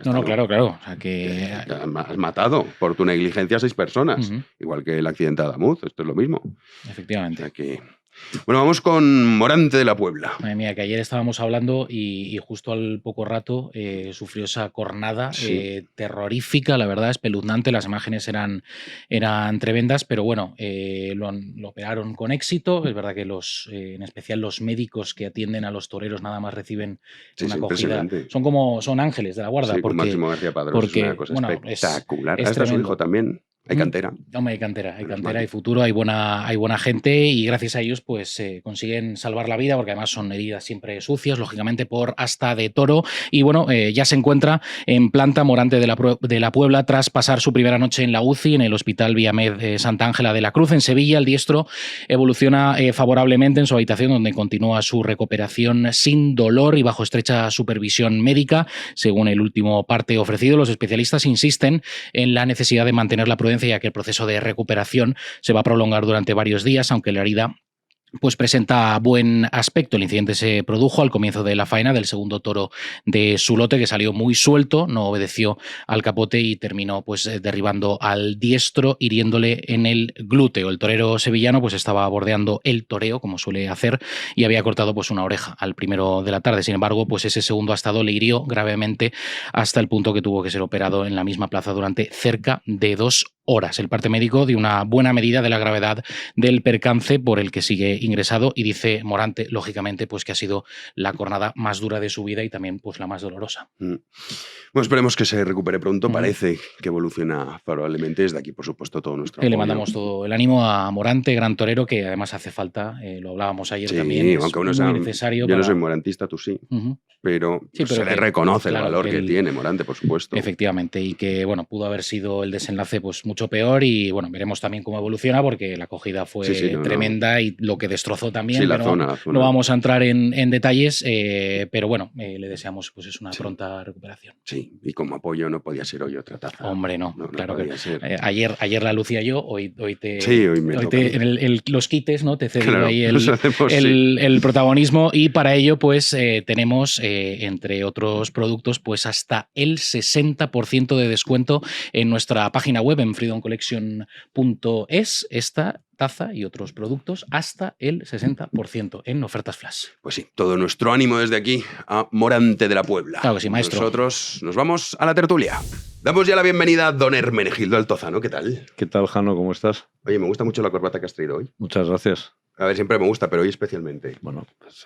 Claro. O sea, que has matado por tu negligencia a 6 personas. Igual que el accidente de Adamuz, esto es lo mismo. Efectivamente. O sea que... Bueno, vamos con Morante de la Puebla. Madre mía, que ayer estábamos hablando y justo al poco rato sufrió esa cornada terrorífica, la verdad, espeluznante. Las imágenes eran tremendas, pero bueno, lo operaron con éxito. Es verdad que en especial los médicos que atienden a los toreros nada más reciben una acogida. Son ángeles de la guarda. Porque Máximo García Padrós es una cosa espectacular. Está su hijo también. Hay cantera. Hombre, hay cantera, hay futuro, hay buena gente y gracias a ellos pues consiguen salvar la vida porque además son heridas siempre sucias, lógicamente por asta de toro y bueno, ya se encuentra en planta Morante de la Puebla tras pasar su primera noche en la UCI en el Hospital Viamed Santa Ángela de la Cruz en Sevilla. El diestro evoluciona favorablemente en su habitación donde continúa su recuperación sin dolor y bajo estrecha supervisión médica. Según el último parte ofrecido, los especialistas insisten en la necesidad de mantener la prudencia ya que el proceso de recuperación se va a prolongar durante varios días, aunque la herida pues presenta buen aspecto. El incidente se produjo al comienzo de la faena del segundo toro de su lote, que salió muy suelto, no obedeció al capote y terminó pues derribando al diestro, hiriéndole en el glúteo. El torero sevillano pues estaba bordeando el toreo, como suele hacer, y había cortado pues una oreja al primero de la tarde. Sin embargo, pues ese segundo astado le hirió gravemente hasta el punto que tuvo que ser operado en la misma plaza durante cerca de 2 horas. El parte médico de una buena medida de la gravedad del percance por el que sigue ingresado, y dice Morante, lógicamente, pues que ha sido la jornada más dura de su vida y también pues la más dolorosa. Bueno, esperemos que se recupere pronto. Parece que evoluciona favorablemente. Desde aquí, por supuesto, todo nuestro apoyo. Le mandamos todo el ánimo a Morante, gran torero, que además hace falta, lo hablábamos ayer también, aunque uno es sea muy necesario. Yo no soy morantista, tú sí. Pero se le reconoce el valor que tiene Morante, por supuesto. Efectivamente, y que bueno, pudo haber sido el desenlace pues mucho peor, y bueno, veremos también cómo evoluciona, porque la acogida fue tremenda y lo que destrozó también. Sí, la zona. No vamos a entrar en detalles, pero bueno, le deseamos pues una pronta recuperación. Sí, y como apoyo no podía ser hoy otra taza. Hombre, no claro que ser. Ayer la lucía yo, hoy te... Sí, hoy me toca. Los quites, ¿no? Te cedo claro, ahí el protagonismo, y para ello pues tenemos, entre otros productos, pues hasta el 60% de descuento en nuestra página web, en freedomcollection.es. Esta taza y otros productos hasta el 60% en ofertas flash. Pues sí, todo nuestro ánimo desde aquí a Morante de la Puebla. Claro que sí, maestro. Nosotros nos vamos a la tertulia. Damos ya la bienvenida a don Hermenegildo Altozano. ¿Qué tal? ¿Qué tal, Jano? ¿Cómo estás? Oye, me gusta mucho la corbata que has traído hoy. Muchas gracias. A ver, siempre me gusta, pero hoy especialmente. Bueno, pues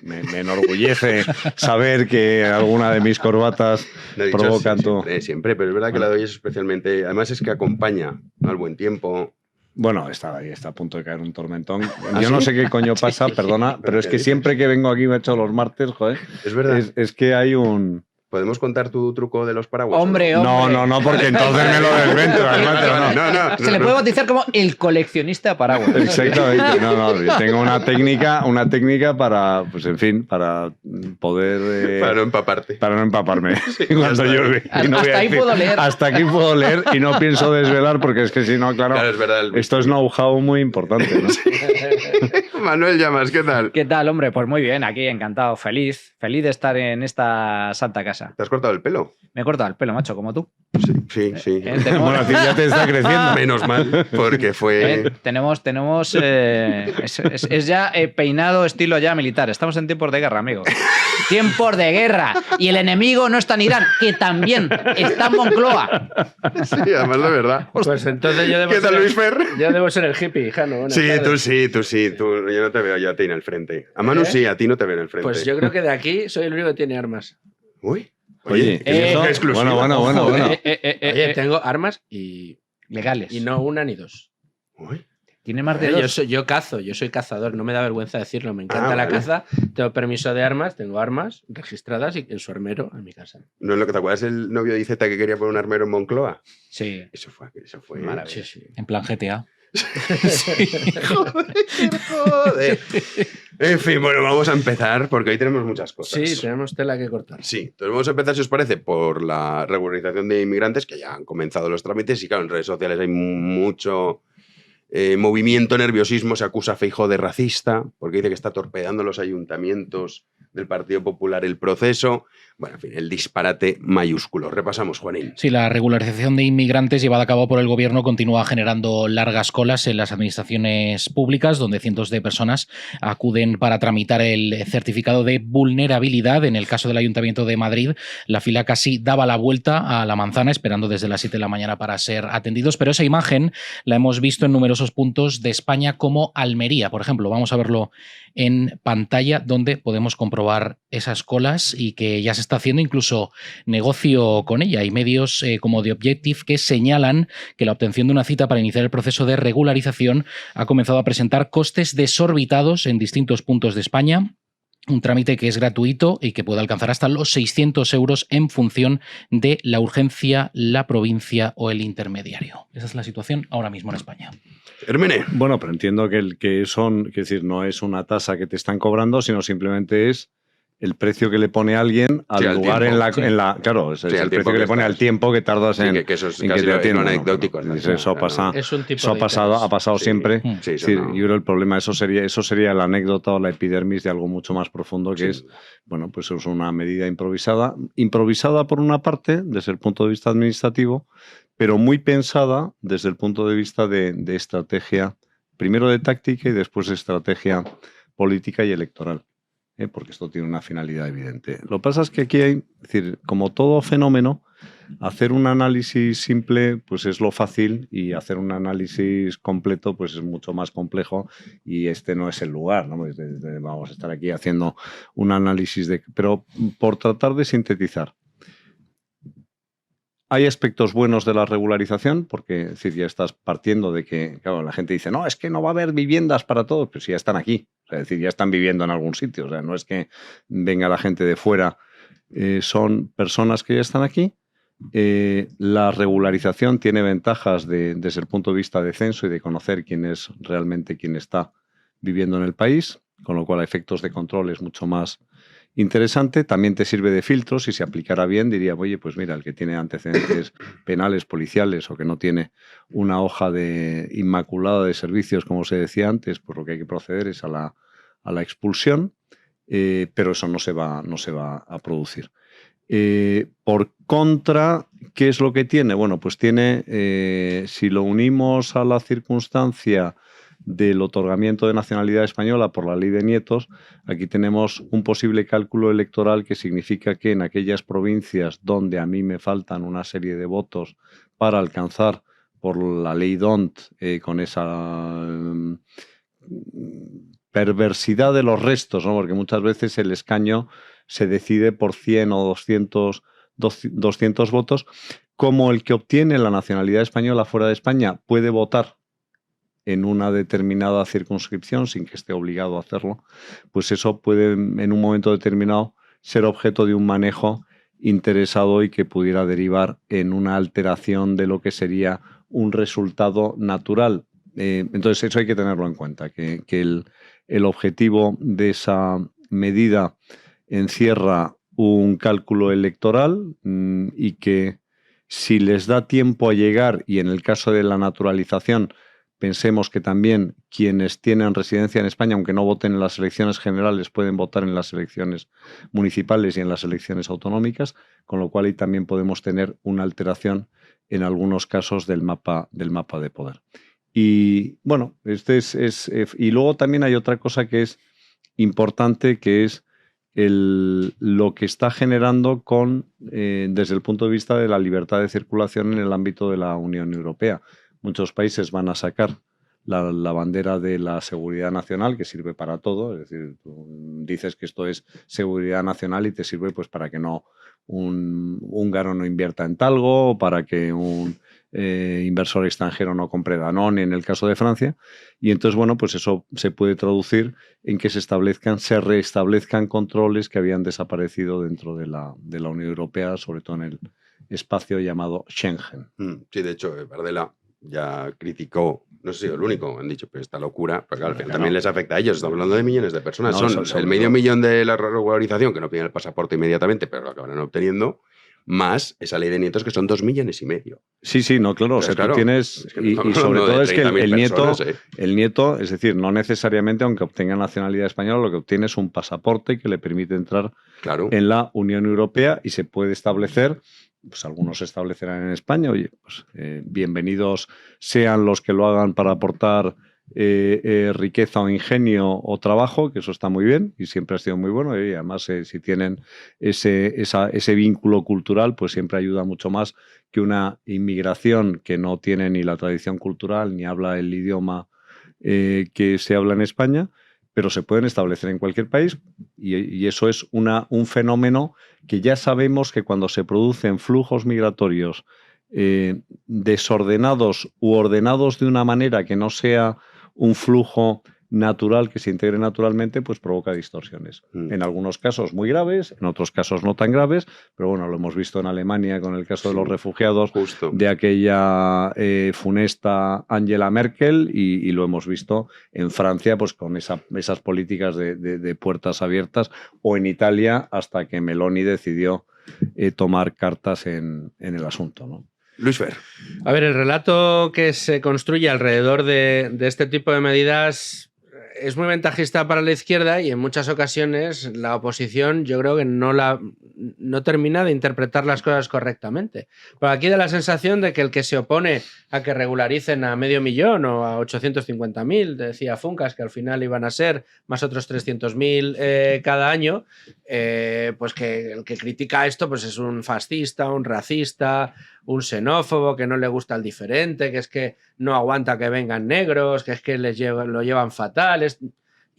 me enorgullece saber que alguna de mis corbatas provocan todo. Siempre, pero es verdad que la de hoy es especialmente... Además es que acompaña al buen tiempo. Bueno, está a punto de caer un tormentón. Yo no sé qué coño pasa, perdona, pero es que siempre que vengo aquí, me he hecho los martes, joder. Es verdad. Es que hay un... ¿Podemos contar tu truco de los paraguas? Hombre. No, porque entonces me lo desvento. No. Se le puede bautizar como el coleccionista de paraguas. Exactamente. No, yo tengo una técnica para, pues en fin, para poder... para no empaparte. Para no empaparme cuando llueve. Hasta ahí puedo leer. Hasta aquí puedo leer y no pienso desvelar, porque es que si no, claro es verdad, esto es know-how muy importante, ¿no? Manuel Llamas, ¿qué tal? ¿Qué tal, hombre? Pues muy bien, aquí encantado, feliz de estar en esta santa casa. ¿Te has cortado el pelo? Me he cortado el pelo, macho, como tú. Sí. Bueno, a ti ya te está creciendo. Menos mal, porque fue... Tenemos es ya peinado estilo ya militar. Estamos en tiempos de guerra, amigo. Tiempos de guerra. Y el enemigo no está en Irán, que también está en Moncloa. Sí, además de verdad. Pues entonces yo debo ¿Qué tal, Luis Fer? Yo debo ser el hippie, Jano. Sí, tú sí. Yo no te veo ya a ti en el frente. A Manu sí, a ti no te veo en el frente. Pues yo creo que de aquí soy el único que tiene armas. Uy. Oye, exclusiva. Bueno. Oye, tengo armas y legales. Y no una ni dos. Uy. Tiene más de dos. Yo cazo, yo soy cazador, no me da vergüenza decirlo, me encanta la caza, tengo permiso de armas, tengo armas registradas y en su armero en mi casa. ¿No es lo que te acuerdas el novio de Iceta que quería poner un armero en Moncloa? Sí. Eso fue maravilloso. Sí. En plan GTA. Joder. En fin, bueno, vamos a empezar porque hoy tenemos muchas cosas. Sí, tenemos tela que cortar. Sí, entonces vamos a empezar, si os parece, por la regularización de inmigrantes, que ya han comenzado los trámites y claro, en redes sociales hay mucho movimiento, nerviosismo, se acusa a Feijóo de racista porque dice que está torpedeando los ayuntamientos del Partido Popular el proceso. Bueno, en fin, el disparate mayúsculo. Repasamos, Juanín. Sí, la regularización de inmigrantes llevada a cabo por el gobierno continúa generando largas colas en las administraciones públicas, donde cientos de personas acuden para tramitar el certificado de vulnerabilidad. En el caso del Ayuntamiento de Madrid, la fila casi daba la vuelta a la manzana, esperando desde las 7 de la mañana para ser atendidos, pero esa imagen la hemos visto en numerosos puntos de España, como Almería, por ejemplo. Vamos a verlo en pantalla, donde podemos comprobar esas colas y que ya se está haciendo incluso negocio con ella. Hay medios como The Objective que señalan que la obtención de una cita para iniciar el proceso de regularización ha comenzado a presentar costes desorbitados en distintos puntos de España. Un trámite que es gratuito y que puede alcanzar hasta los 600 euros en función de la urgencia, la provincia o el intermediario. Esa es la situación ahora mismo en España. Hermene. Bueno, pero entiendo que son, es decir, no es una tasa que te están cobrando, sino simplemente es el precio que le pone alguien al lugar tiempo, en la claro, es el precio que le pone al tiempo que tardas en que eso es en casi que te atiendan. Anecdótico. Eso pasa, es un tipo eso ha pasado siempre. Sí, es decir, yo creo el problema, eso sería la anécdota o la epidermis de algo mucho más profundo, que es, bueno, pues es una medida improvisada por una parte desde el punto de vista administrativo, pero muy pensada desde el punto de vista de estrategia, primero de táctica y después de estrategia política y electoral. porque esto tiene una finalidad evidente. Lo que pasa es que aquí hay, es decir, como todo fenómeno, hacer un análisis simple pues es lo fácil y hacer un análisis completo pues es mucho más complejo y este no es el lugar, ¿no? Vamos a estar aquí haciendo un análisis pero por tratar de sintetizar. Hay aspectos buenos de la regularización, porque es decir, ya estás partiendo de que, claro, la gente dice, no, es que no va a haber viviendas para todos, pero si ya están aquí, o sea, es decir, ya están viviendo en algún sitio, o sea, no es que venga la gente de fuera, son personas que ya están aquí. La regularización tiene ventajas desde el punto de vista de censo y de conocer quién es realmente quien está viviendo en el país, con lo cual a efectos de control es mucho más interesante. También te sirve de filtro. Si se aplicara bien, diría, oye, pues mira, el que tiene antecedentes penales, policiales o que no tiene una hoja de inmaculada de servicios, como se decía antes, pues lo que hay que proceder es a la expulsión, pero eso no se va a producir. Por contra, ¿qué es lo que tiene? Bueno, pues tiene, si lo unimos a la circunstancia del otorgamiento de nacionalidad española por la ley de nietos, aquí tenemos un posible cálculo electoral que significa que en aquellas provincias donde a mí me faltan una serie de votos para alcanzar por la ley DONT, con esa perversidad de los restos, ¿no? Porque muchas veces el escaño se decide por 100 o 200 votos, como el que obtiene la nacionalidad española fuera de España puede votar en una determinada circunscripción sin que esté obligado a hacerlo, pues eso puede en un momento determinado ser objeto de un manejo interesado y que pudiera derivar en una alteración de lo que sería un resultado natural. Entonces eso hay que tenerlo en cuenta, que el objetivo de esa medida encierra un cálculo electoral y que si les da tiempo a llegar, y en el caso de la naturalización pensemos que también quienes tienen residencia en España, aunque no voten en las elecciones generales, pueden votar en las elecciones municipales y en las elecciones autonómicas, con lo cual ahí también podemos tener una alteración en algunos casos del mapa de poder. Y bueno, y luego también hay otra cosa que es importante, que es lo que está generando desde el punto de vista de la libertad de circulación en el ámbito de la Unión Europea. Muchos países van a sacar la bandera de la seguridad nacional, que sirve para todo. Es decir, tú dices que esto es seguridad nacional y te sirve pues para que un húngaro no invierta en talgo, para que un inversor extranjero no compre Danone en el caso de Francia. Y entonces, bueno, pues eso se puede traducir en que se restablezcan controles que habían desaparecido dentro de la Unión Europea, sobre todo en el espacio llamado Schengen. Sí, de hecho, Bardella ya criticó, no sé si el único, han dicho, pero esta locura, porque al final también les afecta a ellos. Estamos hablando de millones de personas. Son el medio millón de la regularización, que no piden el pasaporte inmediatamente, pero lo acabarán obteniendo, más esa ley de nietos, que son 2,5 millones. Sí, no, claro. O sea, claro, tú tienes. Es que y sobre todo es que el nieto, es decir, no necesariamente, aunque obtenga nacionalidad española, lo que obtiene es un pasaporte que le permite entrar en la Unión Europea y se puede establecer. Pues algunos se establecerán en España. Oye, pues bienvenidos sean los que lo hagan para aportar riqueza o ingenio o trabajo, que eso está muy bien y siempre ha sido muy bueno. Y además, si tienen ese vínculo cultural, pues siempre ayuda mucho más que una inmigración que no tiene ni la tradición cultural ni habla el idioma que se habla en España, pero se pueden establecer en cualquier país y eso es un fenómeno que ya sabemos que cuando se producen flujos migratorios desordenados u ordenados de una manera que no sea un flujo natural que se integre naturalmente, pues provoca distorsiones. En algunos casos muy graves, en otros casos no tan graves, pero bueno, lo hemos visto en Alemania con el caso de los refugiados, de aquella funesta Angela Merkel, y lo hemos visto en Francia pues con esas políticas de puertas abiertas, o en Italia hasta que Meloni decidió tomar cartas en el asunto, ¿no? Luis Fer. A ver, el relato que se construye alrededor de este tipo de medidas es muy ventajista para la izquierda y en muchas ocasiones la oposición yo creo que no no termina de interpretar las cosas correctamente. Pero aquí da la sensación de que el que se opone a que regularicen a 500.000 o a 850.000, decía Funcas, que al final iban a ser más otros 300.000 cada año, pues que el que critica esto pues es un fascista, un racista, un xenófobo, que no le gusta el diferente, que es que no aguanta que vengan negros, que es que lo llevan fatal.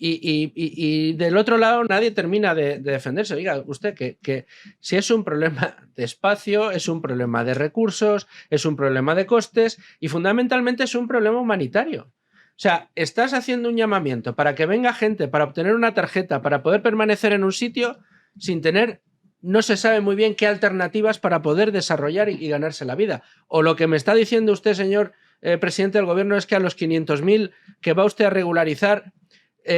Y del otro lado nadie termina de defenderse. Oiga, usted que si es un problema de espacio, es un problema de recursos, es un problema de costes y fundamentalmente es un problema humanitario. O sea, estás haciendo un llamamiento para que venga gente para obtener una tarjeta, para poder permanecer en un sitio sin tener, no se sabe muy bien qué alternativas para poder desarrollar y ganarse la vida. O lo que me está diciendo usted, señor presidente del gobierno, es que a los 500.000 que va usted a regularizar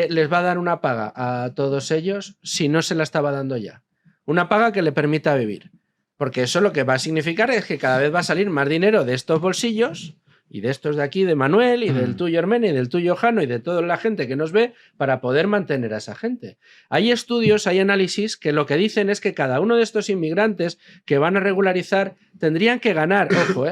les va a dar una paga a todos ellos si no se la estaba dando ya. Una paga que le permita vivir. Porque eso lo que va a significar es que cada vez va a salir más dinero de estos bolsillos y de estos de aquí, de Manuel, y del tuyo Hermene, y del tuyo Jano, y de toda la gente que nos ve, para poder mantener a esa gente. Hay estudios, hay análisis que lo que dicen es que cada uno de estos inmigrantes que van a regularizar tendrían que ganar, ojo,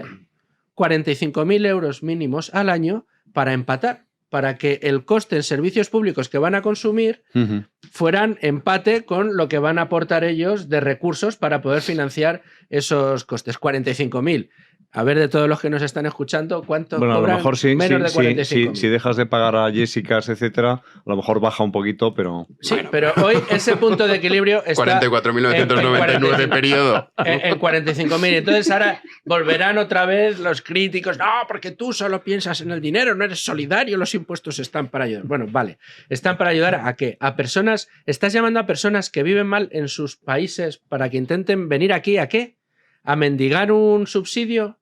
45.000 euros mínimos al año para empatar, para que el coste en servicios públicos que van a consumir fueran empate con lo que van a aportar ellos de recursos para poder financiar esos costes. 45.000. A ver, de todos los que nos están escuchando, ¿cuánto cobran? A lo mejor sí, menos de 45.000. si dejas de pagar a Jessicas, etcétera, a lo mejor baja un poquito, pero... Sí, bueno, pero hoy ese punto de equilibrio está... 44.999 de periodo. En 45.000. Entonces ahora volverán otra vez los críticos. No, porque tú solo piensas en el dinero, no eres solidario, los impuestos están para ayudar. Bueno, vale. ¿Están para ayudar a qué? A personas... ¿Estás llamando a personas que viven mal en sus países para que intenten venir aquí a qué? ¿A mendigar un subsidio?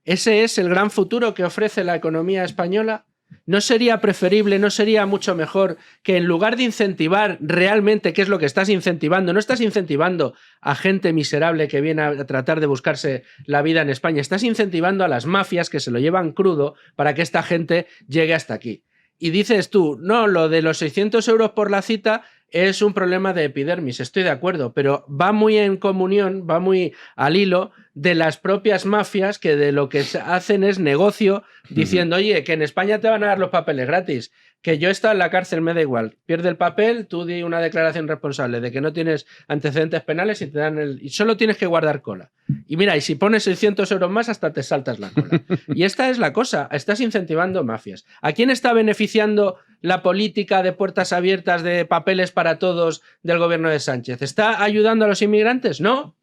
¿Ese es el gran futuro que ofrece la economía española? ¿No sería preferible, no sería mucho mejor que en lugar de incentivar realmente qué es lo que estás incentivando, no estás incentivando a gente miserable que viene a tratar de buscarse la vida en España, estás incentivando a las mafias que se lo llevan crudo para que esta gente llegue hasta aquí? Y dices tú, no, lo de los 600 euros por la cita es un problema de epidermis, estoy de acuerdo, pero va muy en comunión, va muy al hilo de las propias mafias que de lo que hacen es negocio diciendo, oye, que en España te van a dar los papeles gratis, que yo he estado en la cárcel, me da igual, pierde el papel, tú di una declaración responsable de que no tienes antecedentes penales y te dan y solo tienes que guardar cola. Y mira, y si pones 600 euros más hasta te saltas la cola. Y esta es la cosa, estás incentivando mafias. ¿A quién está beneficiando la política de puertas abiertas de papeles para todos del gobierno de Sánchez? ¿Está ayudando a los inmigrantes? No.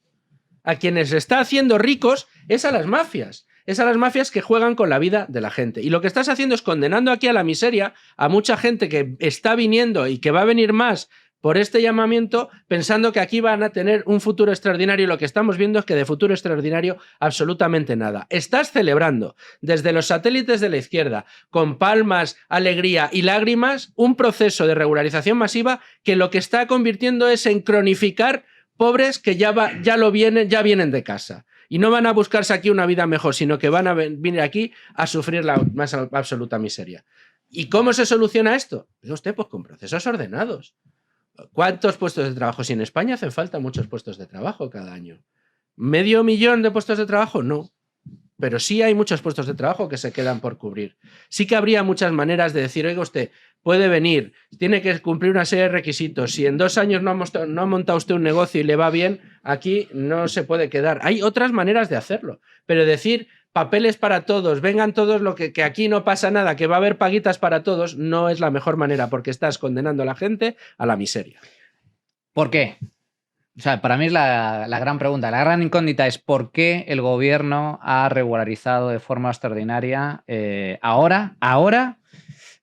A quienes está haciendo ricos es a las mafias. Es a las mafias que juegan con la vida de la gente. Y lo que estás haciendo es condenando aquí a la miseria a mucha gente que está viniendo y que va a venir más por este llamamiento, pensando que aquí van a tener un futuro extraordinario, y lo que estamos viendo es que de futuro extraordinario absolutamente nada. Estás celebrando desde los satélites de la izquierda, con palmas, alegría y lágrimas, un proceso de regularización masiva que lo que está convirtiendo es en cronificar pobres que ya vienen de casa. Y no van a buscarse aquí una vida mejor, sino que van a venir aquí a sufrir la más absoluta miseria. ¿Y cómo se soluciona esto? Dice usted, pues con procesos ordenados. ¿Cuántos puestos de trabajo? Si en España hacen falta muchos puestos de trabajo cada año. ¿500.000 de puestos de trabajo? No. Pero sí hay muchos puestos de trabajo que se quedan por cubrir. Sí que habría muchas maneras de decir, oiga usted, puede venir, tiene que cumplir una serie de requisitos. Si en 2 años no ha montado usted un negocio y le va bien, aquí no se puede quedar. Hay otras maneras de hacerlo. Pero decir papeles para todos, vengan todos, que aquí no pasa nada, que va a haber paguitas para todos, no es la mejor manera, porque estás condenando a la gente a la miseria. ¿Por qué? O sea, para mí es la gran pregunta. La gran incógnita es por qué el gobierno ha regularizado de forma extraordinaria ahora.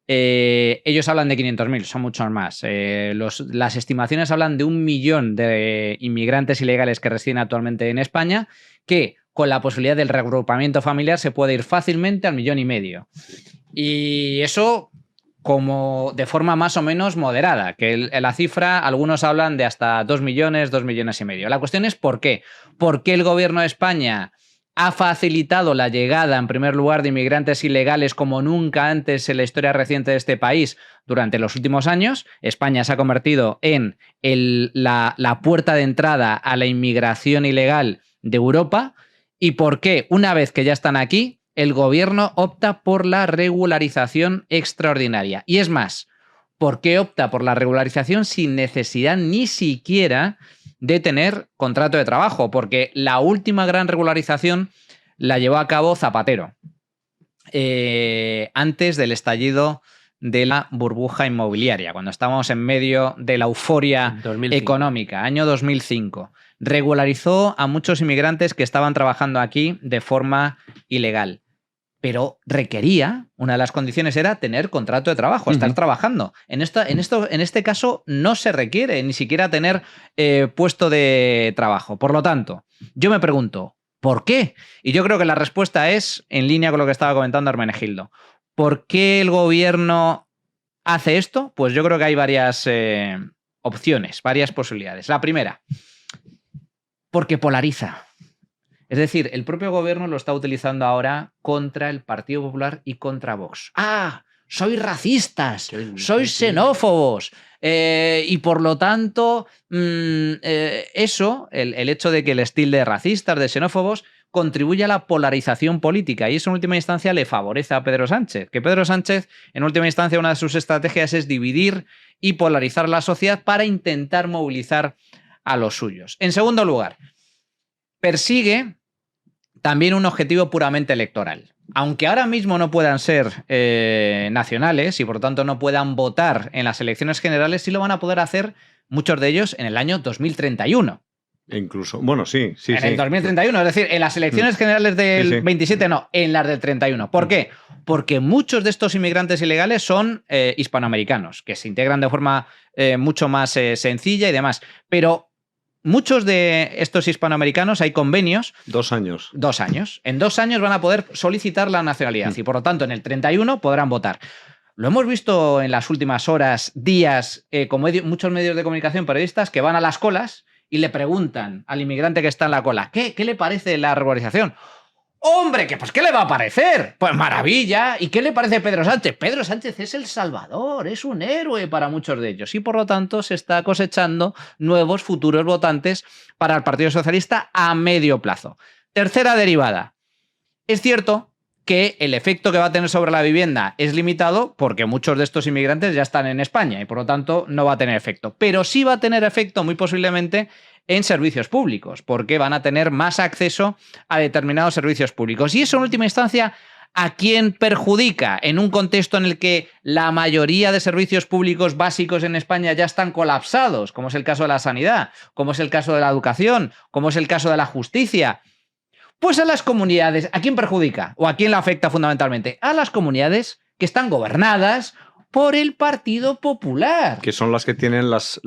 Ellos hablan de 500.000, son muchos más. Las estimaciones hablan de 1 millón de inmigrantes ilegales que residen actualmente en España, que con la posibilidad del reagrupamiento familiar se puede ir fácilmente al 1,5 millones. Y eso como de forma más o menos moderada, que la cifra, algunos hablan de hasta 2 millones, 2,5 millones. La cuestión es ¿por qué? ¿Por qué el gobierno de España ha facilitado la llegada, en primer lugar, de inmigrantes ilegales como nunca antes en la historia reciente de este país durante los últimos años. España se ha convertido en la puerta de entrada a la inmigración ilegal de Europa. ¿Y por qué? Una vez que ya están aquí, el gobierno opta por la regularización extraordinaria. Y es más, ¿por qué opta por la regularización sin necesidad ni siquiera de tener contrato de trabajo? Porque la última gran regularización la llevó a cabo Zapatero, antes del estallido de la burbuja inmobiliaria, cuando estábamos en medio de la euforia 2005. económica, año 2005. Regularizó a muchos inmigrantes que estaban trabajando aquí de forma ilegal. Pero requería, una de las condiciones era tener contrato de trabajo, estar trabajando. En este caso no se requiere ni siquiera tener puesto de trabajo. Por lo tanto, yo me pregunto, ¿por qué? Y yo creo que la respuesta es en línea con lo que estaba comentando Hermenegildo. ¿Por qué el gobierno hace esto? Pues yo creo que hay varias opciones, varias posibilidades. La primera, porque polariza. Es decir, el propio gobierno lo está utilizando ahora contra el Partido Popular y contra Vox. ¡Ah! Sois racistas, sois xenófobos. Y por lo tanto, eso, el hecho de que les tilde racistas, de xenófobos, contribuye a la polarización política. Y eso en última instancia le favorece a Pedro Sánchez. Que Pedro Sánchez, en última instancia, una de sus estrategias es dividir y polarizar la sociedad para intentar movilizar a los suyos. En segundo lugar, persigue también un objetivo puramente electoral. Aunque ahora mismo no puedan ser nacionales y por tanto no puedan votar en las elecciones generales, sí lo van a poder hacer muchos de ellos en el año 2031. E incluso, bueno, sí. En el 2031, es decir, en las elecciones generales del 27 no, en las del 31. ¿Por qué? Porque muchos de estos inmigrantes ilegales son hispanoamericanos, que se integran de forma mucho más sencilla y demás. Pero muchos de estos hispanoamericanos hay convenios. 2 años. 2 años. En 2 años van a poder solicitar la nacionalidad y por lo tanto en el 31 podrán votar. Lo hemos visto en las últimas horas, días, con muchos medios de comunicación, periodistas que van a las colas y le preguntan al inmigrante que está en la cola, ¿qué le parece la regularización? ¡Hombre, pues qué le va a parecer! Pues maravilla. ¿Y qué le parece Pedro Sánchez? Pedro Sánchez es el salvador, es un héroe para muchos de ellos y por lo tanto se está cosechando nuevos futuros votantes para el Partido Socialista a medio plazo. Tercera derivada. Es cierto que el efecto que va a tener sobre la vivienda es limitado porque muchos de estos inmigrantes ya están en España y por lo tanto no va a tener efecto. Pero sí va a tener efecto muy posiblemente en servicios públicos, porque van a tener más acceso a determinados servicios públicos. Y eso, en última instancia, ¿a quién perjudica? En un contexto en el que la mayoría de servicios públicos básicos en España ya están colapsados, como es el caso de la sanidad, como es el caso de la educación, como es el caso de la justicia. Pues a las comunidades, ¿a quién perjudica? ¿O a quién le afecta fundamentalmente? A las comunidades que están gobernadas por el Partido Popular. Que son las que tienen las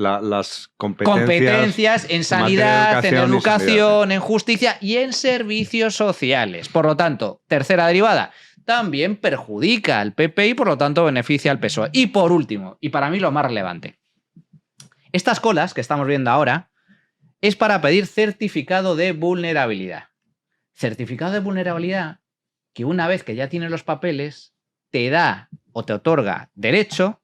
competencias en sanidad, en educación, en justicia y en servicios sociales. Por lo tanto, tercera derivada, también perjudica al PP y por lo tanto beneficia al PSOE. Y por último, y para mí lo más relevante, estas colas que estamos viendo ahora es para pedir certificado de vulnerabilidad. Certificado de vulnerabilidad que una vez que ya tienes los papeles te da o te otorga derecho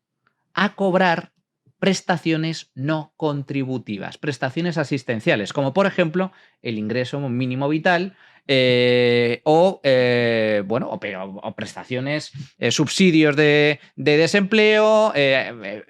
a cobrar prestaciones no contributivas, prestaciones asistenciales, como por ejemplo el ingreso mínimo vital o prestaciones, subsidios de desempleo,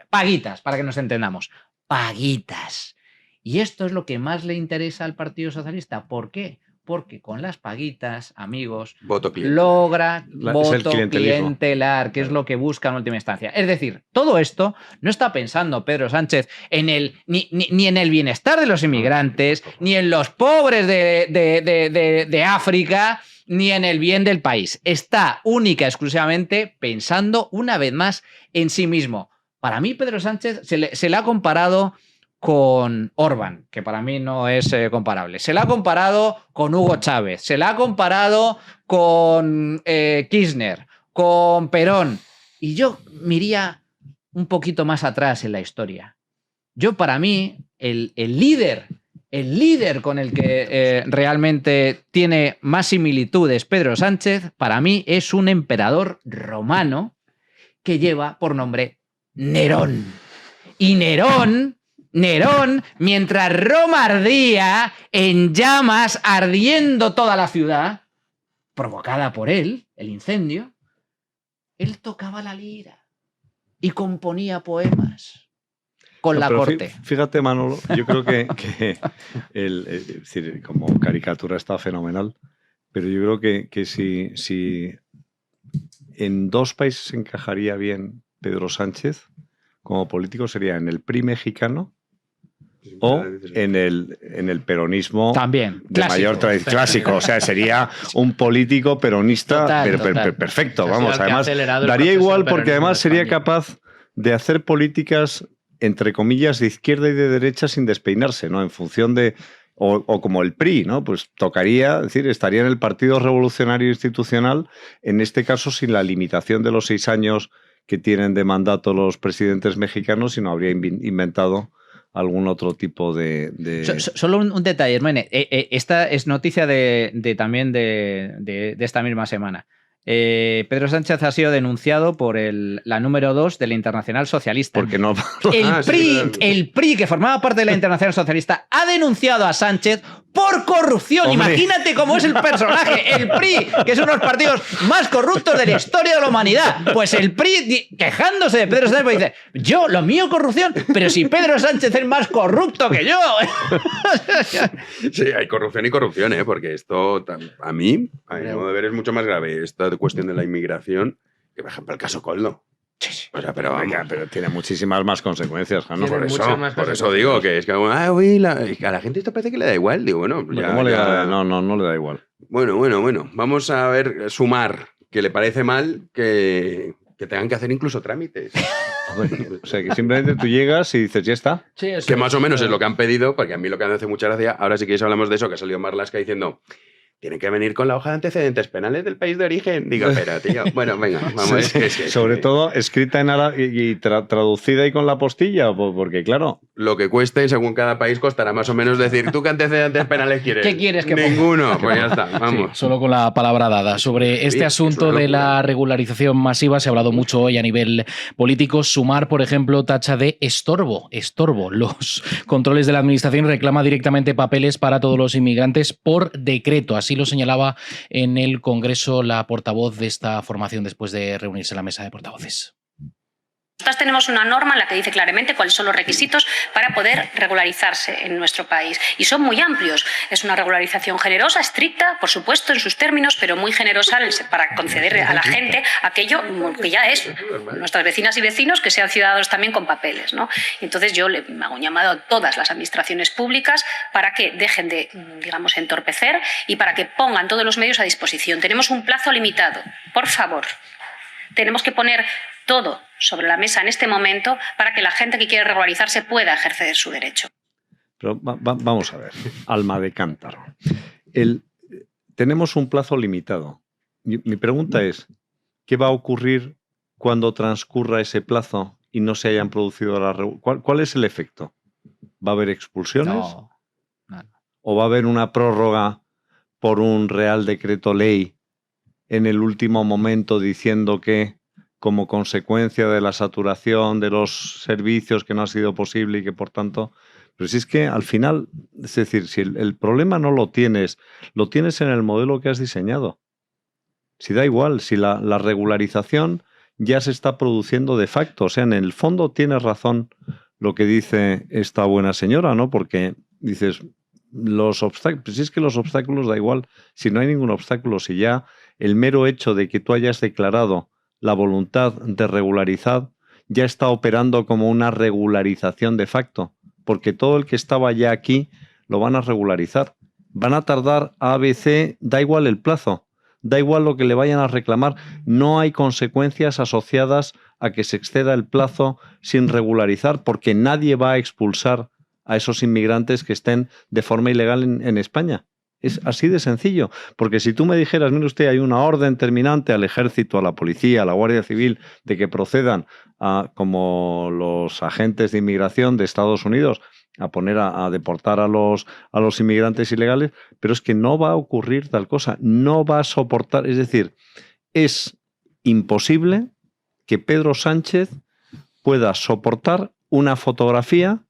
paguitas, para que nos entendamos, paguitas. Y esto es lo que más le interesa al Partido Socialista. ¿Por qué? Porque con las paguitas, amigos, logra voto clientelar, que es lo que busca en última instancia. Es decir, todo esto no está pensando Pedro Sánchez ni en el bienestar de los inmigrantes, ni en los pobres de África, ni en el bien del país. Está única y exclusivamente pensando una vez más en sí mismo. Para mí, Pedro Sánchez se le ha comparado con Orbán, que para mí no es comparable. Se la ha comparado con Hugo Chávez, se la ha comparado con Kirchner, con Perón. Y yo me iría un poquito más atrás en la historia. Para mí, el líder el líder con el que realmente tiene más similitudes Pedro Sánchez, para mí es un emperador romano que lleva por nombre Nerón. Y Nerón, mientras Roma ardía en llamas, ardiendo toda la ciudad, provocada por él, el incendio, él tocaba la lira y componía poemas con la corte. Fíjate, Manolo, yo creo que es decir, como caricatura está fenomenal, pero yo creo que si en dos países encajaría bien Pedro Sánchez como político, sería en el PRI mexicano o en el peronismo también de mayor tradición clásico. O sea, sería un político peronista perfecto. Vamos, además, daría igual porque además sería capaz de hacer políticas, entre comillas, de izquierda y de derecha sin despeinarse, ¿no? En función de... O como el PRI, ¿no? Pues tocaría, es decir, estaría en el Partido Revolucionario Institucional, en este caso sin la limitación de los 6 años que tienen de mandato los presidentes mexicanos, sino habría inventado algún otro tipo de... Solo un detalle, Hermene. Esta es noticia también de esta misma semana. Pedro Sánchez ha sido denunciado por la número 2 de la Internacional Socialista. Porque no... El PRI, que formaba parte de la Internacional Socialista, ha denunciado a Sánchez por corrupción. ¡Hombre! Imagínate cómo es el personaje. El PRI, que es uno de los partidos más corruptos de la historia de la humanidad. Pues el PRI, quejándose de Pedro Sánchez, pues dice, lo mío corrupción, pero si Pedro Sánchez es más corrupto que yo. Sí, hay corrupción y corrupción, porque esto, a mi modo de ver, es mucho más grave esta cuestión de la inmigración que, por ejemplo, el caso Koldo. O sea, pero tiene muchísimas más consecuencias, ¿no? Por eso digo que es que a la gente esto parece que le da igual. Digo, bueno, no le da igual. Bueno. Vamos a ver, sumar, que le parece mal que tengan que hacer incluso trámites. O sea, que simplemente tú llegas y dices, ya está. Sí, que más o menos es lo que han pedido, porque a mí lo que me hace mucha gracia, ahora sí que hablamos de eso, que ha salido Marlaska diciendo... Tienen que venir con la hoja de antecedentes penales del país de origen. Digo, pero tío, bueno, venga, vamos. Sí. Sobre todo escrita en árabe y traducida y con la postilla, porque claro... Lo que cueste, según cada país, costará más o menos decir, ¿tú qué antecedentes penales quieres? ¿Qué quieres que Ninguno, pues ya está, vamos. Sí, solo con la palabra dada. Sobre este asunto de la regularización masiva se ha hablado mucho hoy a nivel político. Sumar, por ejemplo, tacha de estorbo. Los controles de la administración reclama directamente papeles para todos los inmigrantes por decreto. Así lo señalaba en el Congreso la portavoz de esta formación después de reunirse en la mesa de portavoces. Nosotros tenemos una norma en la que dice claramente cuáles son los requisitos para poder regularizarse en nuestro país. Y son muy amplios. Es una regularización generosa, estricta, por supuesto, en sus términos, pero muy generosa para conceder a la gente aquello que ya es nuestras vecinas y vecinos, que sean ciudadanos también con papeles, ¿no? Y entonces yo le hago un llamado a todas las administraciones públicas para que dejen de, digamos, entorpecer y para que pongan todos los medios a disposición. Tenemos un plazo limitado. Por favor, tenemos que poner todo sobre la mesa en este momento para que la gente que quiere regularizarse pueda ejercer su derecho. Pero vamos a ver, alma de cántaro. Tenemos un plazo limitado. Mi pregunta es, ¿qué va a ocurrir cuando transcurra ese plazo y no se hayan producido las... ¿Cuál es el efecto? ¿Va a haber expulsiones? No. ¿O va a haber una prórroga por un Real Decreto Ley en el último momento diciendo que como consecuencia de la saturación de los servicios que no ha sido posible y que por tanto... Pero si es que al final, es decir, si el problema no lo tienes en el modelo que has diseñado. Si da igual, si la regularización ya se está produciendo de facto. O sea, en el fondo tienes razón lo que dice esta buena señora, ¿no? Porque dices, los obstáculos, si es que los obstáculos da igual, si no hay ningún obstáculo, si ya el mero hecho de que tú hayas declarado la voluntad de regularizar ya está operando como una regularización de facto, porque todo el que estaba ya aquí lo van a regularizar. Van a tardar ABC, da igual el plazo, da igual lo que le vayan a reclamar, no hay consecuencias asociadas a que se exceda el plazo sin regularizar, porque nadie va a expulsar a esos inmigrantes que estén de forma ilegal en España. Es así de sencillo, porque si tú me dijeras, mire usted, hay una orden terminante al ejército, a la policía, a la Guardia Civil, de que procedan como los agentes de inmigración de Estados Unidos a poner a deportar a los inmigrantes ilegales, pero es que no va a ocurrir tal cosa, no va a soportar, es decir, es imposible que Pedro Sánchez pueda soportar una fotografía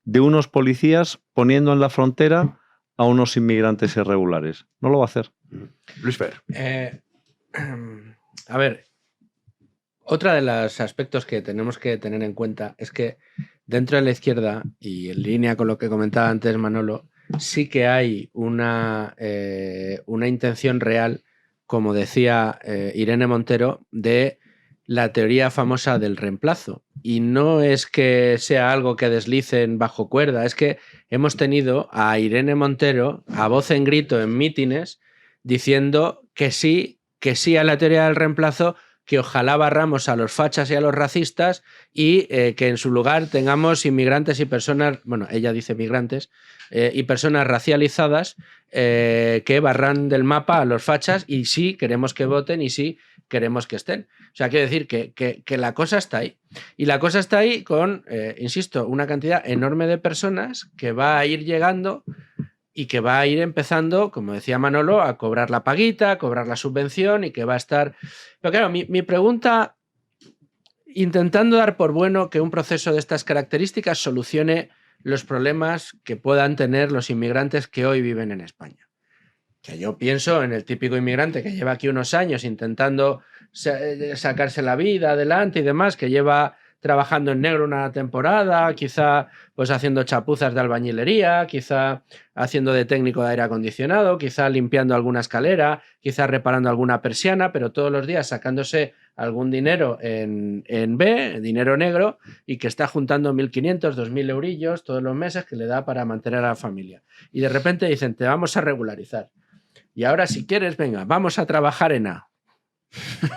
de unos policías poniendo en la frontera a unos inmigrantes irregulares. No lo va a hacer. Luis Fer. A ver, otro de los aspectos que tenemos que tener en cuenta es que dentro de la izquierda, y en línea con lo que comentaba antes Manolo, sí que hay una intención real, como decía Irene Montero, de la teoría famosa del reemplazo. Y no es que sea algo que deslicen bajo cuerda, es que hemos tenido a Irene Montero a voz en grito en mítines diciendo que sí a la teoría del reemplazo, que ojalá barramos a los fachas y a los racistas y que en su lugar tengamos inmigrantes y personas, bueno, ella dice migrantes, y personas racializadas que barran del mapa a los fachas y sí queremos que voten y sí queremos que estén. O sea, quiero decir que la cosa está ahí. Y la cosa está ahí con, insisto, una cantidad enorme de personas que va a ir llegando y que va a ir empezando, como decía Manolo, a cobrar la paguita, a cobrar la subvención y que va a estar... Pero claro, mi pregunta, intentando dar por bueno que un proceso de estas características solucione los problemas que puedan tener los inmigrantes que hoy viven en España. Que yo pienso en el típico inmigrante que lleva aquí unos años intentando sacarse la vida adelante y demás, que lleva trabajando en negro una temporada, quizá pues haciendo chapuzas de albañilería, quizá haciendo de técnico de aire acondicionado, quizá limpiando alguna escalera, quizá reparando alguna persiana, pero todos los días sacándose algún dinero en B, dinero negro, y que está juntando 1.500, 2.000 eurillos todos los meses que le da para mantener a la familia. Y de repente dicen, te vamos a regularizar. Y ahora si quieres, venga, vamos a trabajar en A.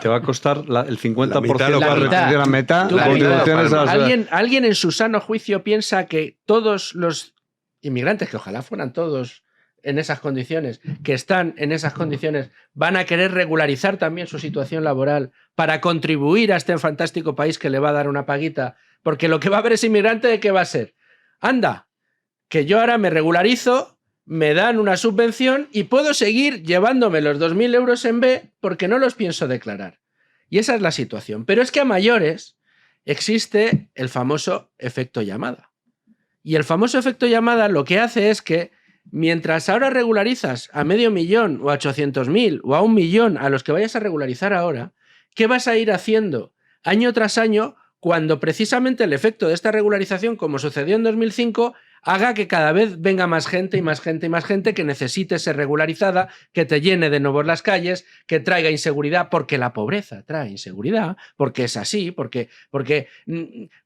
Te va a costar el 50% la mitad. La ¿Alguien en su sano juicio piensa que todos los inmigrantes, que ojalá fueran todos en esas condiciones, que están en esas condiciones, van a querer regularizar también su situación laboral para contribuir a este fantástico país que le va a dar una paguita? Porque lo que va a haber ese inmigrante, ¿de qué va a ser? Anda, que yo ahora me regularizo, me dan una subvención y puedo seguir llevándome los 2.000 euros en B porque no los pienso declarar. Y esa es la situación. Pero es que a mayores existe el famoso efecto llamada. Y el famoso efecto llamada lo que hace es que mientras ahora regularizas a 500.000 o a 800.000 o a 1 millón a los que vayas a regularizar ahora, ¿qué vas a ir haciendo año tras año cuando precisamente el efecto de esta regularización, como sucedió en 2005, haga que cada vez venga más gente y más gente y más gente que necesite ser regularizada, que te llene de nuevo las calles, que traiga inseguridad, porque la pobreza trae inseguridad, porque es así, porque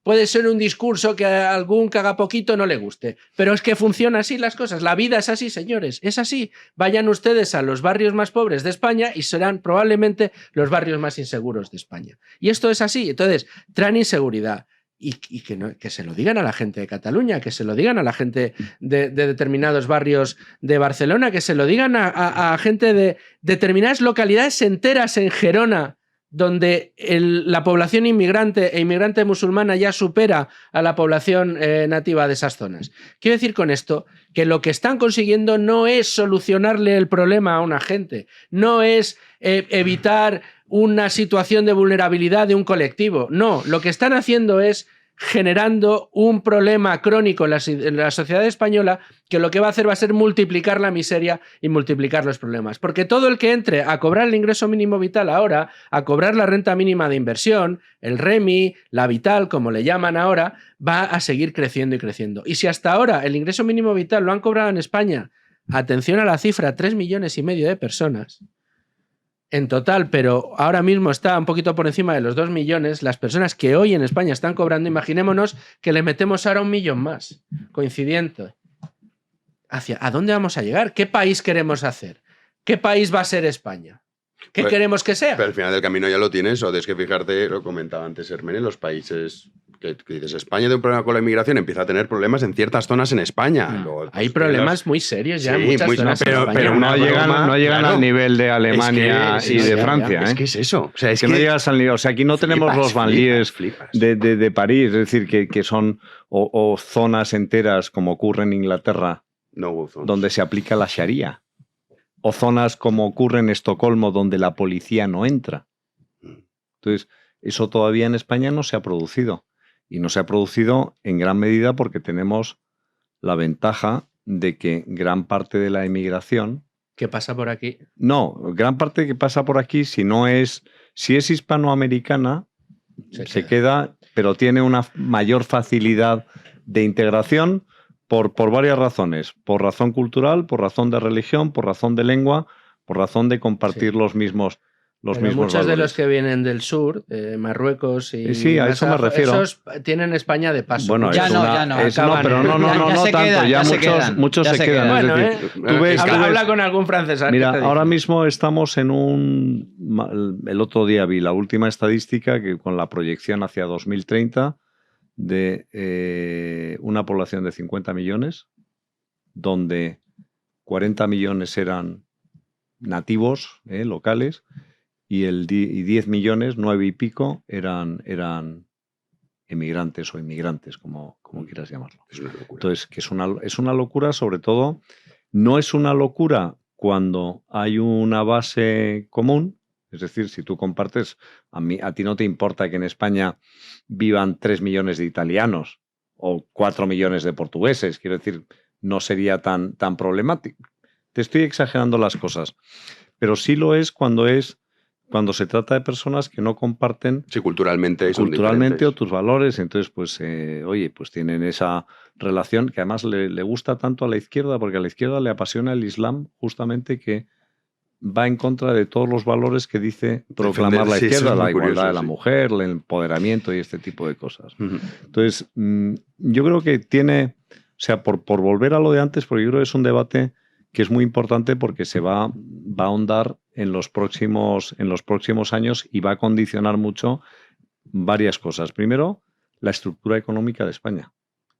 puede ser un discurso que a algún cagapoquito no le guste, pero es que funciona así las cosas, la vida es así, señores, es así. Vayan ustedes a los barrios más pobres de España y serán probablemente los barrios más inseguros de España. Y esto es así, entonces traen inseguridad. Y que se lo digan a la gente de Cataluña, que se lo digan a la gente de determinados barrios de Barcelona, que se lo digan a gente de determinadas localidades enteras en Gerona, donde la población inmigrante e inmigrante musulmana ya supera a la población nativa de esas zonas. Quiero decir con esto que lo que están consiguiendo no es solucionarle el problema a una gente, no es evitar una situación de vulnerabilidad de un colectivo. No, lo que están haciendo es generando un problema crónico en la sociedad española que lo que va a hacer va a ser multiplicar la miseria y multiplicar los problemas. Porque todo el que entre a cobrar el ingreso mínimo vital ahora, a cobrar la renta mínima de inversión, el REMI, la Vital, como le llaman ahora, va a seguir creciendo y creciendo. Y si hasta ahora el ingreso mínimo vital lo han cobrado en España, atención a la cifra, 3,5 millones de personas en total, pero ahora mismo está un poquito por encima de los 2 millones, las personas que hoy en España están cobrando, imaginémonos que le metemos ahora 1 millón más, coincidiendo. ¿A dónde vamos a llegar? ¿Qué país queremos hacer? ¿Qué país va a ser España? ¿Qué queremos que sea? Pero al final del camino ya lo tienes, o tienes que fijarte, lo comentaba antes Hermen, en los países que dices, España tiene un problema con la inmigración, empieza a tener problemas en ciertas zonas en España. Luego, hay problemas muy serios ya en muchas zonas en España. Pero no llegan al nivel de Alemania y de Francia. Es que es eso. O sea, es que no llegas al nivel. O sea, aquí no tenemos los banlieues de París, es decir, que son o zonas enteras como ocurre en Inglaterra, donde se aplica la Sharia. O zonas como ocurre en Estocolmo, donde la policía no entra. Entonces, eso todavía en España no se ha producido. Y no se ha producido en gran medida porque tenemos la ventaja de que gran parte de la emigración... ¿Qué pasa por aquí? No, gran parte que pasa por aquí, si es hispanoamericana, se queda, pero tiene una mayor facilidad de integración por varias razones. Por razón cultural, por razón de religión, por razón de lengua, por razón de compartir los mismos muchos valores. De los que vienen del sur, Marruecos y... Sí, a eso me refiero. Esos tienen España de paso. Bueno, ya no tanto. Ya muchos se quedan. Bueno, es decir, habla con algún francés. Mira, ahora mismo estamos en el otro día vi la última estadística que con la proyección hacia 2030 de una población de 50 millones, donde 40 millones eran nativos, locales, y 10 millones, 9 y pico, eran emigrantes o inmigrantes, como quieras llamarlo. Es una locura. Entonces, que es una locura, sobre todo, no es una locura cuando hay una base común. Es decir, si tú compartes, a ti no te importa que en España vivan 3 millones de italianos o 4 millones de portugueses. Quiero decir, no sería tan problemático. Te estoy exagerando las cosas. Pero sí lo es cuando se trata de personas que no comparten culturalmente o tus valores. Entonces, pues, pues tienen esa relación que además le gusta tanto a la izquierda, porque a la izquierda le apasiona el Islam, justamente que va en contra de todos los valores que dice proclamar la izquierda, la igualdad de la mujer, el empoderamiento y este tipo de cosas. Entonces, yo creo que tiene, o sea, por volver a lo de antes, porque yo creo que es un debate que es muy importante porque se va a ahondar en los próximos años y va a condicionar mucho varias cosas. Primero, la estructura económica de España.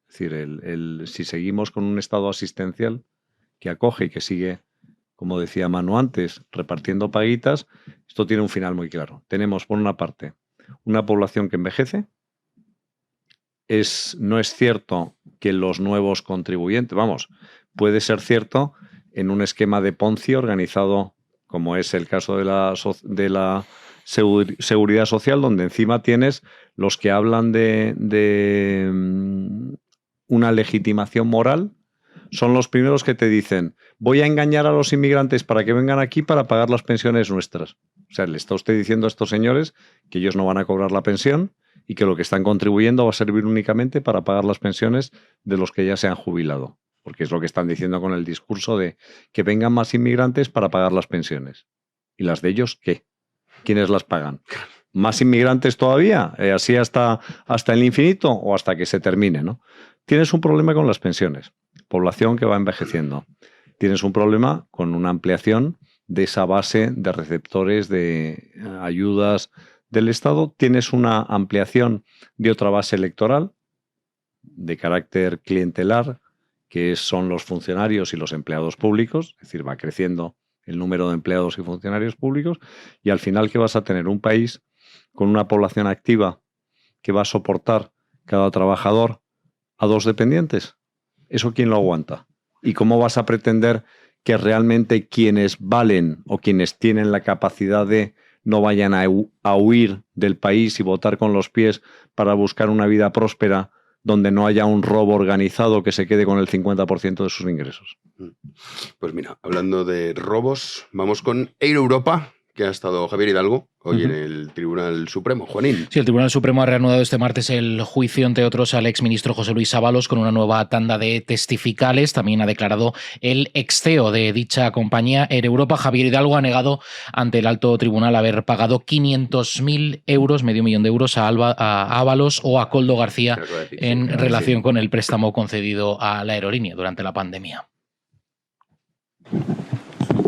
Es decir, si seguimos con un Estado asistencial que acoge y que sigue, como decía Manu antes, repartiendo paguitas, esto tiene un final muy claro. Tenemos, por una parte, una población que envejece. No es cierto que los nuevos contribuyentes, puede ser cierto en un esquema de Ponzi organizado, como es el caso de la seguridad social, donde encima tienes los que hablan de una legitimación moral, son los primeros que te dicen, voy a engañar a los inmigrantes para que vengan aquí para pagar las pensiones nuestras. O sea, le está usted diciendo a estos señores que ellos no van a cobrar la pensión y que lo que están contribuyendo va a servir únicamente para pagar las pensiones de los que ya se han jubilado. Porque es lo que están diciendo con el discurso de que vengan más inmigrantes para pagar las pensiones. ¿Y las de ellos qué? ¿Quiénes las pagan? ¿Más inmigrantes todavía? ¿Así hasta el infinito o hasta que se termine, ¿no? Tienes un problema con las pensiones. Población que va envejeciendo. Tienes un problema con una ampliación de esa base de receptores de ayudas del Estado. Tienes una ampliación de otra base electoral de carácter clientelar, que son los funcionarios y los empleados públicos, es decir, va creciendo el número de empleados y funcionarios públicos, y al final que vas a tener un país con una población activa que va a soportar cada trabajador a 2 dependientes. ¿Eso quién lo aguanta? ¿Y cómo vas a pretender que realmente quienes valen o quienes tienen la capacidad de no vayan a huir del país y votar con los pies para buscar una vida próspera donde no haya un robo organizado que se quede con el 50% de sus ingresos? Pues mira, hablando de robos, vamos con Air Europa, que ha estado Javier Hidalgo hoy en el Tribunal Supremo. Juanín. Sí, el Tribunal Supremo ha reanudado este martes el juicio, entre otros, al exministro José Luis Ábalos con una nueva tanda de testificales. También ha declarado el ex CEO de dicha compañía, Air Europa. Javier Hidalgo ha negado ante el alto tribunal haber pagado 500.000 euros, medio millón de euros, a Ábalos o a Koldo García en relación con el préstamo concedido a la aerolínea durante la pandemia.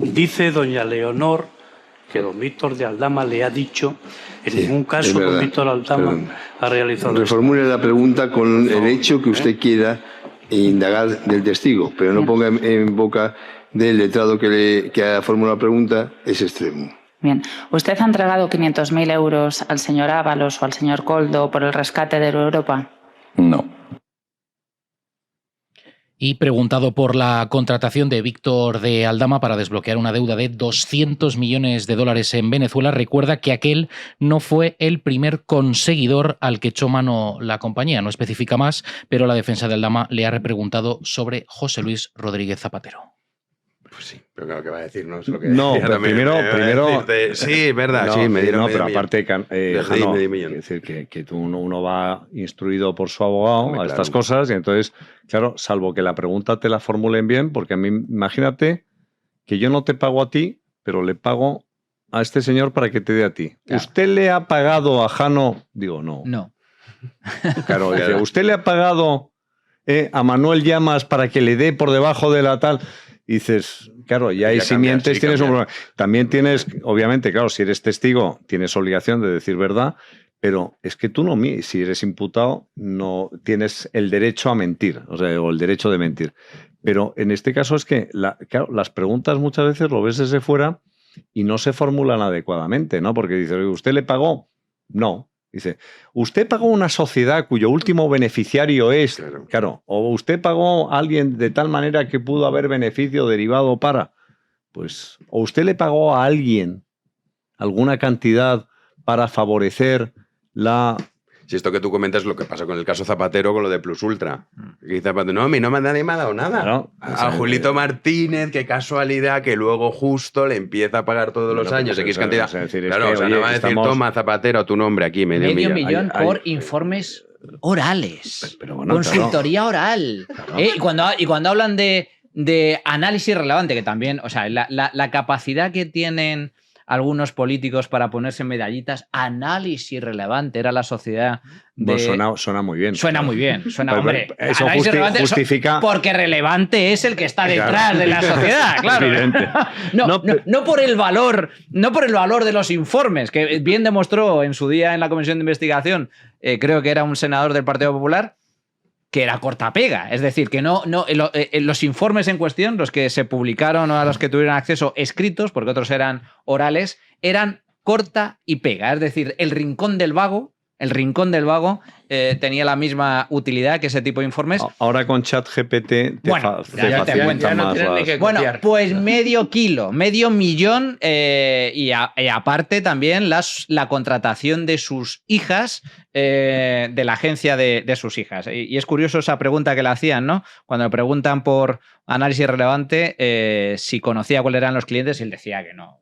Dice doña Leonor que don Víctor de Aldama le ha dicho, en ningún caso don Víctor Aldama ha realizado... Reformule la pregunta con el hecho que usted quiera indagar del testigo, pero no ponga en boca del letrado que ha formulado la pregunta ese extremo. Bien, ¿usted ha entregado 500.000 euros al señor Ábalos o al señor Koldo por el rescate de Europa? No. Y preguntado por la contratación de Víctor de Aldama para desbloquear una deuda de $200 millones en Venezuela, recuerda que aquel no fue el primer conseguidor al que echó mano la compañía. No especifica más, pero la defensa de Aldama le ha repreguntado sobre José Luis Rodríguez Zapatero. Pues sí, pero claro que va a decir, ¿no? Es lo que no, pero primero sí, es verdad, sí, me dieron pero medio aparte, medio millón. Es decir, que uno va instruido por su abogado a estas claro. cosas y entonces, claro, salvo que la pregunta te la formulen bien, porque a mí, imagínate que yo no te pago a ti, pero le pago a este señor para que te dé a ti. Claro. ¿Usted le ha pagado a Jano? Digo, no. No. Claro, dice, ¿usted le ha pagado a Manuel Llamas para que le dé por debajo de la tal? Dices, claro, ya hay simientes, tienes un problema. También tienes, obviamente, claro, si eres testigo, tienes obligación de decir verdad, pero es que tú no, si eres imputado, no tienes el derecho a mentir, o el derecho de mentir. Pero en este caso es que, claro, las preguntas muchas veces lo ves desde fuera y no se formulan adecuadamente, ¿no? Porque dice, ¿usted le pagó? No. Dice, ¿usted pagó una sociedad cuyo último beneficiario es? Claro. ¿O usted pagó a alguien de tal manera que pudo haber beneficio derivado para? Pues, ¿o usted le pagó a alguien alguna cantidad para favorecer la... Si esto que tú comentas es lo que pasó con el caso Zapatero, con lo de Plus Ultra. Que Zapatero, no, a mí no me ha dado nada. Claro, a Julito Martínez, qué casualidad, que luego justo le empieza a pagar todos los años X cantidad. Claro, o sea, no va a decir, toma, Zapatero, tu nombre aquí, medio millón por informes orales. Pero bueno, consultoría oral. Claro. Y cuando hablan de análisis relevante, que también, o sea, la capacidad que tienen algunos políticos para ponerse medallitas, análisis relevante, era la sociedad de... Bueno, suena muy bien. Suena muy bien, suena, hombre. Eso justifica... Porque relevante es el que está detrás de la sociedad, claro. Evidente. No por el valor de los informes, que bien demostró en su día en la Comisión de Investigación, creo que era un senador del Partido Popular, que era cortapega. Es decir, que los informes en cuestión, los que se publicaron o a los que tuvieron acceso escritos, porque otros eran orales, eran corta y pega. Es decir, el rincón del vago tenía la misma utilidad que ese tipo de informes. Ahora con ChatGPT te facilita más. Bueno, pues medio millón y aparte también la contratación de sus hijas, de la agencia de sus hijas. Y es curioso esa pregunta que le hacían, ¿no? Cuando le preguntan por análisis relevante si conocía cuáles eran los clientes, y él decía que no,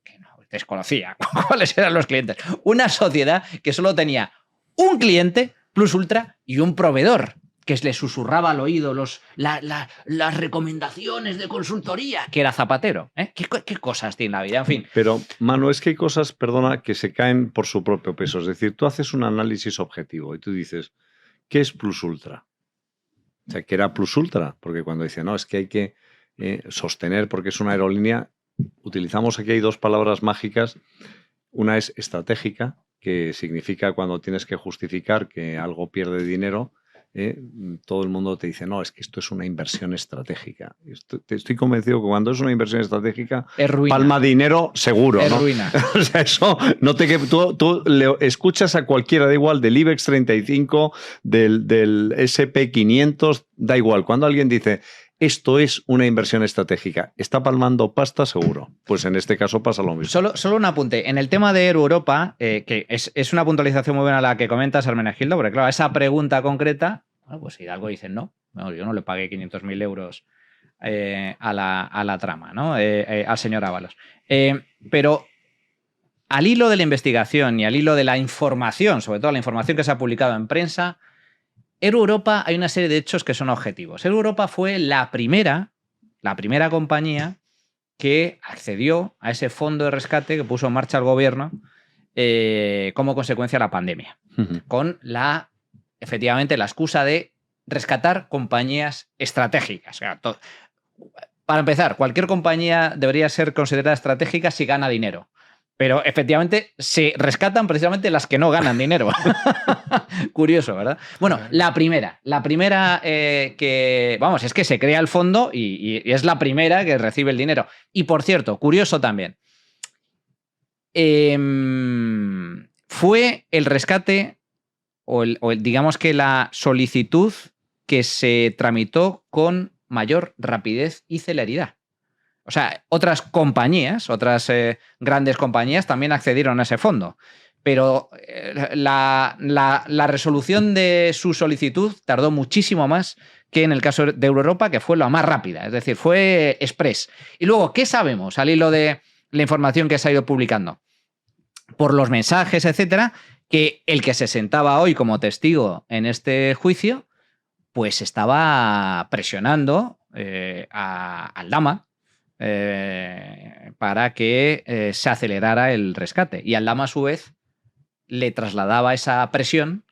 desconocía cuáles eran los clientes. Una sociedad que solo tenía un cliente, Plus Ultra, y un proveedor que le susurraba al oído las recomendaciones de consultoría, que era Zapatero. ¿Qué cosas tiene la vida? En fin. Pero, Manu, es que hay cosas, perdona, que se caen por su propio peso. Es decir, tú haces un análisis objetivo y tú dices, ¿qué es Plus Ultra? O sea, ¿qué era Plus Ultra? Porque cuando dice, no, es que hay que sostener, porque es una aerolínea, utilizamos aquí, hay dos palabras mágicas. Una es estratégica, que significa cuando tienes que justificar que algo pierde dinero, todo el mundo te dice, no, es que esto es una inversión estratégica. Estoy convencido que cuando es una inversión estratégica, palma dinero seguro. Es ¿no? ruina. O sea, eso, tú le escuchas a cualquiera, da igual, del IBEX 35, del SP 500, da igual. Cuando alguien dice, esto es una inversión estratégica, ¿está palmando pasta? Seguro. Pues en este caso pasa lo mismo. Solo un apunte. En el tema de Air Europa, que es una puntualización muy buena la que comentas, Hermenegildo, porque claro, esa pregunta concreta, bueno, pues Hidalgo dice no, yo no le pagué 500.000 euros a la trama, ¿no? Al señor Ábalos. Pero al hilo de la investigación y al hilo de la información, sobre todo la información que se ha publicado en prensa, Air Europa hay una serie de hechos que son objetivos. Air Europa fue la primera compañía que accedió a ese fondo de rescate que puso en marcha el gobierno como consecuencia de la pandemia, con efectivamente la excusa de rescatar compañías estratégicas. O sea, para empezar, cualquier compañía debería ser considerada estratégica si gana dinero. Pero efectivamente se rescatan precisamente las que no ganan dinero. Curioso, ¿verdad? Bueno, la primera que, vamos, es que se crea el fondo y es la primera que recibe el dinero. Y por cierto, curioso también, fue el rescate o digamos que la solicitud que se tramitó con mayor rapidez y celeridad. O sea, otras compañías, otras grandes compañías también accedieron a ese fondo. Pero la resolución de su solicitud tardó muchísimo más que en el caso de Europa, que fue la más rápida. Es decir, fue express. Y luego, ¿qué sabemos al hilo de la información que se ha ido publicando? Por los mensajes, etcétera, que el que se sentaba hoy como testigo en este juicio, pues estaba presionando a Aldama para que se acelerara el rescate. Y Aldama, a su vez, le trasladaba esa presión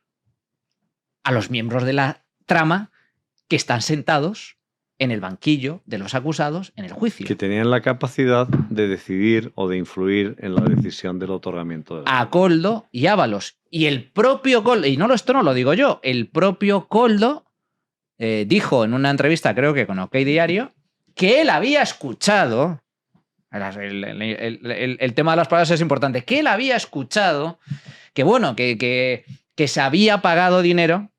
a los miembros de la trama que están sentados en el banquillo de los acusados en el juicio. Que tenían la capacidad de decidir o de influir en la decisión del otorgamiento del... A Koldo y Ábalos. Y el propio Koldo, y esto no lo digo yo, el propio Koldo dijo en una entrevista, creo que con OK Diario, que él había escuchado, el tema de las palabras es importante, que él había escuchado que, bueno, que se había pagado dinero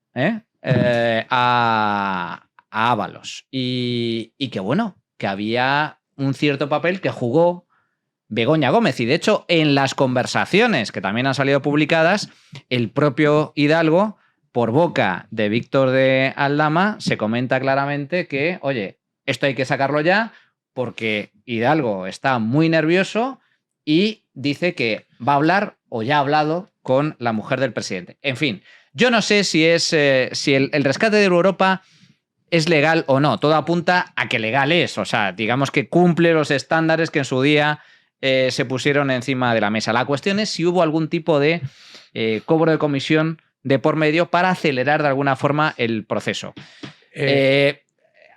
a Ábalos y que, bueno, que había un cierto papel que jugó Begoña Gómez. Y de hecho, en las conversaciones que también han salido publicadas, el propio Hidalgo, por boca de Víctor de Aldama, se comenta claramente que, oye, esto hay que sacarlo ya porque Hidalgo está muy nervioso y dice que va a hablar o ya ha hablado con la mujer del presidente. En fin, yo no sé si el rescate de Europa es legal o no. Todo apunta a que legal es. O sea, digamos que cumple los estándares que en su día se pusieron encima de la mesa. La cuestión es si hubo algún tipo de cobro de comisión de por medio para acelerar de alguna forma el proceso.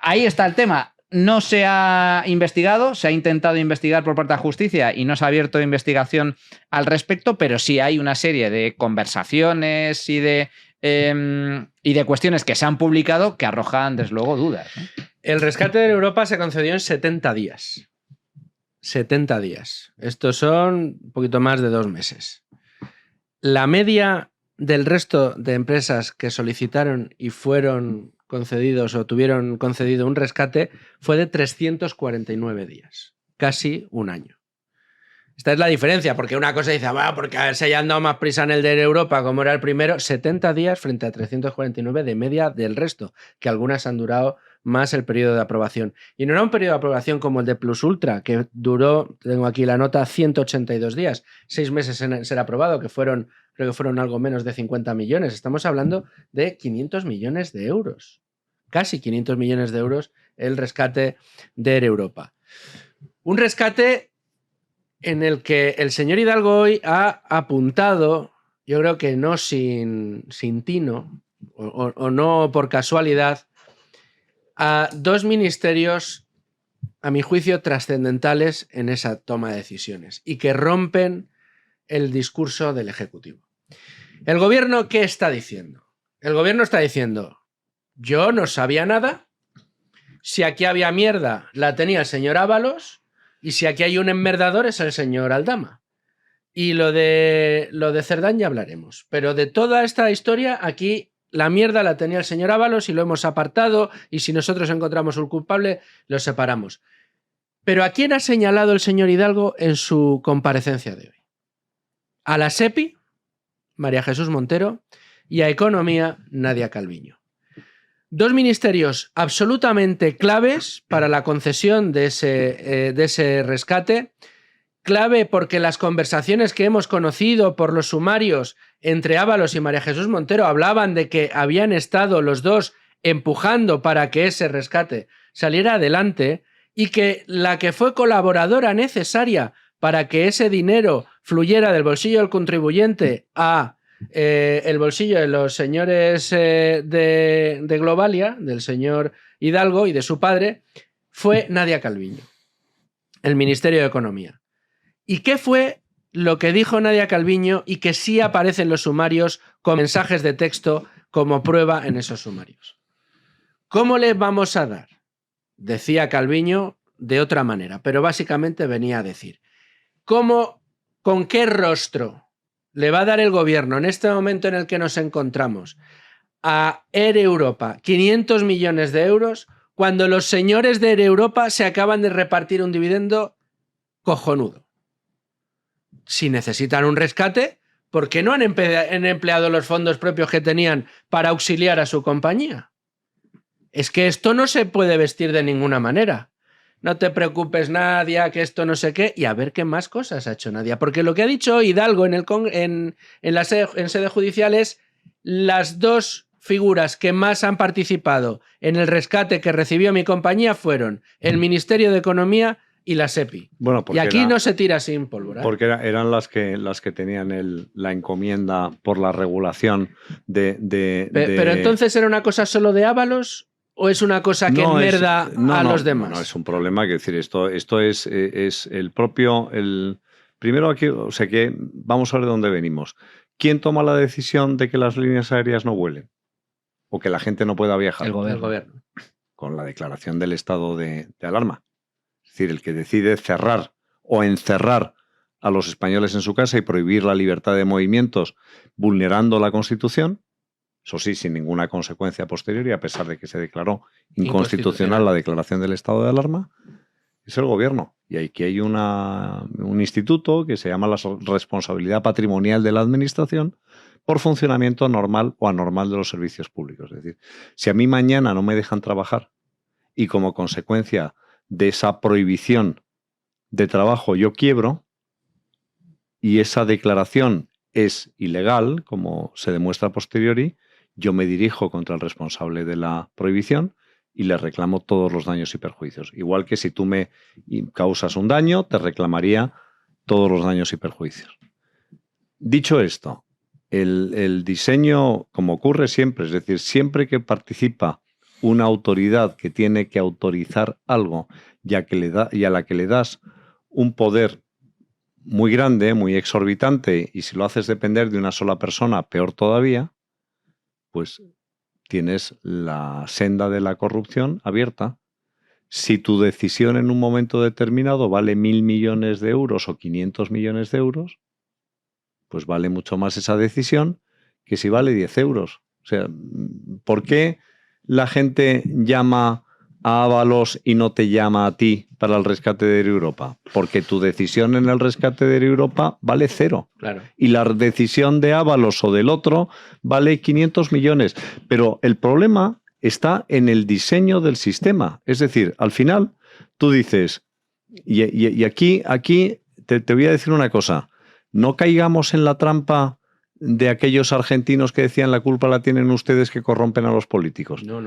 Ahí está el tema. No se ha investigado, se ha intentado investigar por parte de la justicia y no se ha abierto investigación al respecto, pero sí hay una serie de conversaciones y de cuestiones que se han publicado que arrojan, desde luego, dudas, ¿no? El rescate de Europa se concedió en 70 días. 70 días. Estos son un poquito más de 2 meses. La media del resto de empresas que solicitaron y fueron concedidos o tuvieron concedido un rescate fue de 349 días. Casi un año. Esta es la diferencia, porque una cosa dice, bueno, porque se haya andado más prisa en el de Europa como era el primero, 70 días frente a 349 de media del resto, que algunas han durado más el periodo de aprobación. Y no era un periodo de aprobación como el de Plus Ultra, que duró, tengo aquí la nota, 182 días, 6 meses en ser aprobado, que creo que fueron algo menos de 50 millones. Estamos hablando de 500 millones de euros. Casi 500 millones de euros el rescate de Air Europa. Un rescate en el que el señor Hidalgo hoy ha apuntado, yo creo que no sin tino o no por casualidad, a 2 ministerios, a mi juicio, trascendentales en esa toma de decisiones y que rompen el discurso del Ejecutivo. ¿El gobierno qué está diciendo? El gobierno está diciendo, yo no sabía nada, si aquí había mierda la tenía el señor Ábalos, y si aquí hay un enmerdador es el señor Aldama. Y lo de Cerdán ya hablaremos. Pero de toda esta historia, aquí la mierda la tenía el señor Ábalos y lo hemos apartado, y si nosotros encontramos un culpable, lo separamos. Pero ¿a quién ha señalado el señor Hidalgo en su comparecencia de hoy? A la SEPI, María Jesús Montero, y a Economía, Nadia Calviño. 2 ministerios absolutamente claves para la concesión de ese rescate. Clave porque las conversaciones que hemos conocido por los sumarios entre Ábalos y María Jesús Montero hablaban de que habían estado los dos empujando para que ese rescate saliera adelante y que la que fue colaboradora necesaria para que ese dinero fluyera del bolsillo del contribuyente a el bolsillo de los señores de Globalia, del señor Hidalgo y de su padre, fue Nadia Calviño, el Ministerio de Economía. ¿Y qué fue lo que dijo Nadia Calviño y que sí aparece en los sumarios con mensajes de texto como prueba en esos sumarios. ¿Cómo le vamos a dar? Decía Calviño de otra manera, pero básicamente venía a decir, ¿con qué rostro le va a dar el gobierno en este momento en el que nos encontramos a Air Europa 500 millones de euros cuando los señores de Air Europa se acaban de repartir un dividendo cojonudo? Si necesitan un rescate, ¿por qué no han empleado los fondos propios que tenían para auxiliar a su compañía? Es que esto no se puede vestir de ninguna manera. No te preocupes, Nadia, que esto no sé qué. Y a ver qué más cosas ha hecho Nadia. Porque lo que ha dicho Hidalgo en sede judicial es las dos figuras que más han participado en el rescate que recibió mi compañía fueron el Ministerio de Economía y la SEPI. Bueno, y aquí no se tira sin pólvora. Porque eran las que tenían la encomienda por la regulación Pero entonces, ¿era una cosa solo de Ábalos o es una cosa que enmerda a los demás? No, es un problema. Quiero decir, esto es el propio... Primero aquí, o sea que vamos a ver de dónde venimos. ¿Quién toma la decisión de que las líneas aéreas no vuelen? O que la gente no pueda viajar. El gobierno. Con la declaración del estado de alarma. Es decir, el que decide cerrar o encerrar a los españoles en su casa y prohibir la libertad de movimientos vulnerando la Constitución, eso sí, sin ninguna consecuencia posterior y a pesar de que se declaró inconstitucional la declaración del estado de alarma, es el gobierno. Y aquí hay un instituto que se llama la responsabilidad patrimonial de la administración por funcionamiento normal o anormal de los servicios públicos. Es decir, si a mí mañana no me dejan trabajar y como consecuencia de esa prohibición de trabajo yo quiebro y esa declaración es ilegal, como se demuestra a posteriori, yo me dirijo contra el responsable de la prohibición y le reclamo todos los daños y perjuicios. Igual que si tú me causas un daño, te reclamaría todos los daños y perjuicios. Dicho esto, el diseño, como ocurre siempre, es decir, siempre que participa una autoridad que tiene que autorizar algo y a la que le das un poder muy grande, muy exorbitante, y si lo haces depender de una sola persona, peor todavía, pues tienes la senda de la corrupción abierta. Si tu decisión en un momento determinado vale 1.000 millones de euros o 500 millones de euros, pues vale mucho más esa decisión que si vale 10 euros. O sea, ¿por qué la gente llama a Ábalos y no te llama a ti para el rescate de Air Europa? Porque tu decisión en el rescate de Air Europa vale 0. Claro. Y la decisión de Ábalos o del otro vale 500 millones. Pero el problema está en el diseño del sistema. Es decir, al final tú dices, y aquí te voy a decir una cosa, no caigamos en la trampa de aquellos argentinos que decían la culpa la tienen ustedes que corrompen a los políticos. No.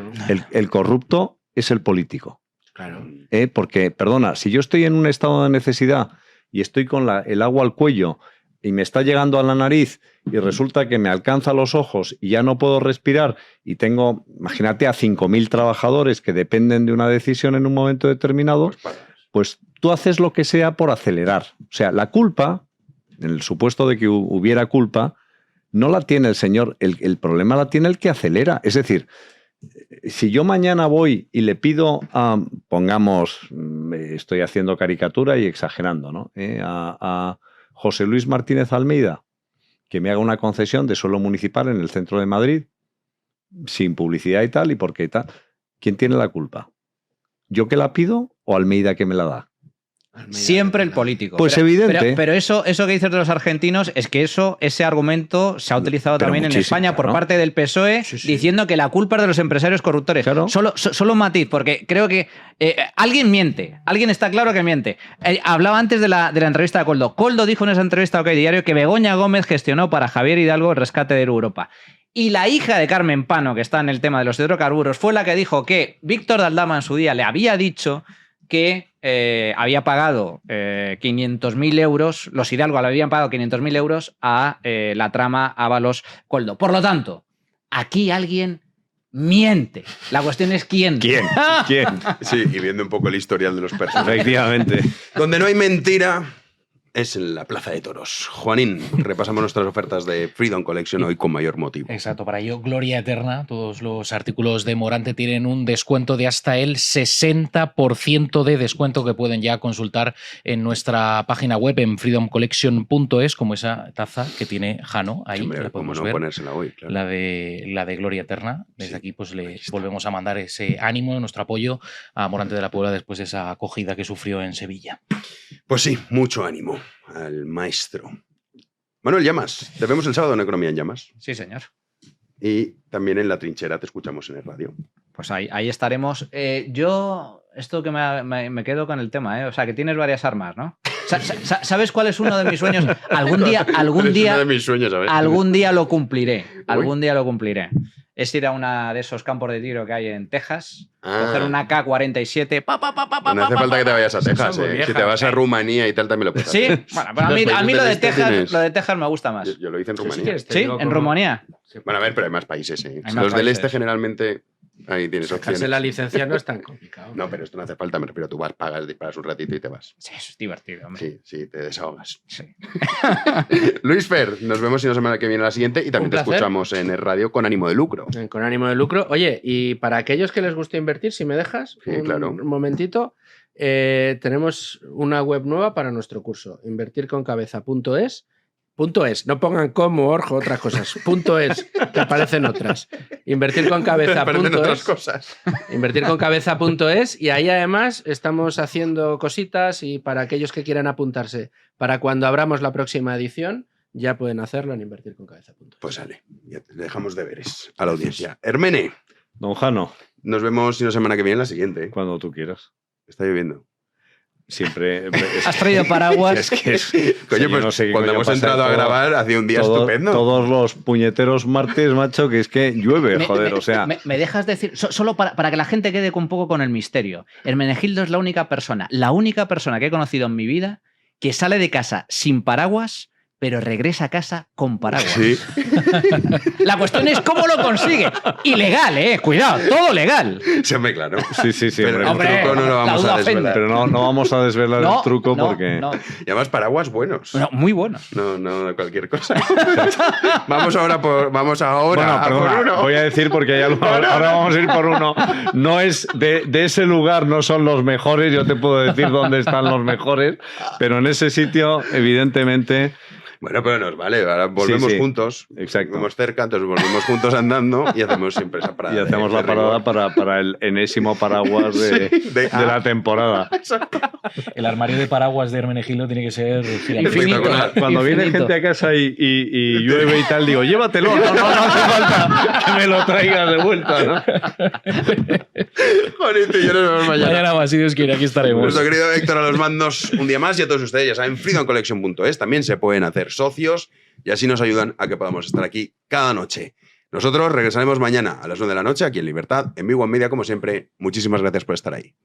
El corrupto es el político. Claro. Porque, perdona, si yo estoy en un estado de necesidad y estoy con el agua al cuello y me está llegando a la nariz y resulta que me alcanza los ojos y ya no puedo respirar y tengo, imagínate, a 5.000 trabajadores que dependen de una decisión en un momento determinado, pues tú haces lo que sea por acelerar. O sea, la culpa, en el supuesto de que hubiera culpa, no la tiene el señor, el problema la tiene el que acelera. Es decir, si yo mañana voy y le pido a, pongamos, estoy haciendo caricatura y exagerando, ¿no? A José Luis Martínez Almeida que me haga una concesión de suelo municipal en el centro de Madrid, sin publicidad y tal, ¿y por qué tal? ¿Quién tiene la culpa? ¿Yo que la pido o Almeida que me la da? Siempre el político. Pues evidente. Pero eso que dices de los argentinos es que ese argumento se ha utilizado también en España por parte del PSOE, diciendo que la culpa es de los empresarios corruptores. Claro. Solo un matiz, porque creo que alguien miente. Alguien está claro que miente. Hablaba antes de la entrevista de Koldo. Koldo dijo en esa entrevista a OK Diario que Begoña Gómez gestionó para Javier Hidalgo el rescate de Europa. Y la hija de Carmen Pano, que está en el tema de los hidrocarburos, fue la que dijo que Víctor de Aldama en su día le había dicho que había pagado 500.000 euros, los Hidalgo le habían pagado 500.000 euros a la trama Ábalos-Koldo. Por lo tanto, aquí alguien miente. La cuestión es quién. ¿Quién? Sí, y viendo un poco el historial de los personajes. Efectivamente. Donde no hay mentira, es en la Plaza de Toros. Juanín, repasamos nuestras ofertas de Freedom Collection hoy con mayor motivo. Exacto, para ello, gloria eterna. Todos los artículos de Morante tienen un descuento de hasta el 60% de descuento que pueden ya consultar en nuestra página web en freedomcollection.es, como esa taza que tiene Jano ahí. Hombre, la podemos cómo no ver, ponérsela hoy, claro. la de gloria eterna. Desde aquí pues le volvemos a mandar ese ánimo, nuestro apoyo a Morante de la Puebla después de esa acogida que sufrió en Sevilla. Pues sí, mucho ánimo al maestro. Manuel Llamas, te vemos el sábado en Economía en Llamas. Sí, señor. Y también en La Trinchera te escuchamos en el radio. Pues ahí estaremos. Yo, esto que me quedo con el tema, ¿eh? O sea, que tienes varias armas, ¿no? ¿Sabes cuál es uno de mis sueños? Algún día de mis sueños, ¿sabes? algún día lo cumpliré. Algún día lo cumpliré. Es ir a una de esos campos de tiro que hay en Texas, coger una K-47, No hace falta que te vayas a Texas, si te vas a Rumanía y tal también lo puedes hacer. Sí, bueno, pero a mí lo de Texas me gusta más. Yo lo hice en Rumanía. ¿Sí? ¿En Rumanía? Bueno, a ver, pero hay más países, ¿eh? Hay más Los del países. este generalmente ahí tienes opciones. Sacarse la licencia no es tan complicado. No, pero esto no hace falta, me refiero, tú vas, pagas, disparas un ratito y te vas. Sí, eso es divertido, hombre. Sí, te desahogas. Sí. Luis Fer, nos vemos la semana que viene a la siguiente y también Un te placer. escuchamos en el radio con ánimo de lucro. Con ánimo de lucro. Oye, y para aquellos que les guste invertir, si me dejas un momentito, tenemos una web nueva para nuestro curso, invertirconcabeza.es. .es, no pongan como, Orjo, otras cosas. .es, que aparecen otras. Invertirconcabeza.es. Invertirconcabeza.es y ahí además estamos haciendo cositas y para aquellos que quieran apuntarse, para cuando abramos la próxima edición, ya pueden hacerlo en invertirconcabeza.es. Pues sale, ya te dejamos deberes a la audiencia. Hermene. Don Jano. Nos vemos la semana que viene en la siguiente. Cuando tú quieras. Está lloviendo. Siempre. ¿Has traído paraguas? Coño, pues no sé qué cuando coño hemos pasa, entrado a grabar hacía un día estupendo. Todos los puñeteros martes, macho, que es que llueve, joder, o sea. ¿Me dejas decir, solo para que la gente quede un poco con el misterio? Hermenegildo es la única persona que he conocido en mi vida que sale de casa sin paraguas, pero regresa a casa con paraguas. Sí. La cuestión es cómo lo consigue. Ilegal, cuidado, todo legal. Siempre, claro. Sí, pero hombre, el truco no lo vamos a desvelar. Pero no vamos a desvelar el truco porque. Y además paraguas buenos. No, muy buenos. No cualquier cosa. Vamos ahora Bueno, a perdona, por uno. voy a decir porque ahora vamos a ir por uno. No es de ese lugar, no son los mejores. Yo te puedo decir dónde están los mejores, pero en ese sitio, evidentemente. Bueno, pero nos vale, ahora volvemos juntos. Exacto. Volvemos cerca, entonces volvemos juntos andando y hacemos siempre esa parada. Y hacemos la parada para el enésimo paraguas de la temporada. El armario de paraguas de Hermenegildo tiene que ser Infinito. Cuando viene gente a casa y llueve y tal, digo, llévatelo, no hace falta que me lo traigas de vuelta, ¿no? Juanito y yo nos vemos mañana. Mañana más, si Dios quiere, aquí estaremos. Nuestro querido Héctor a los mandos un día más y a todos ustedes, ya saben, freedomcollection.es, también se pueden hacer socios y así nos ayudan a que podamos estar aquí cada noche. Nosotros regresaremos mañana a las 9 de la noche aquí en Libertad, en Big One Media, como siempre. Muchísimas gracias por estar ahí.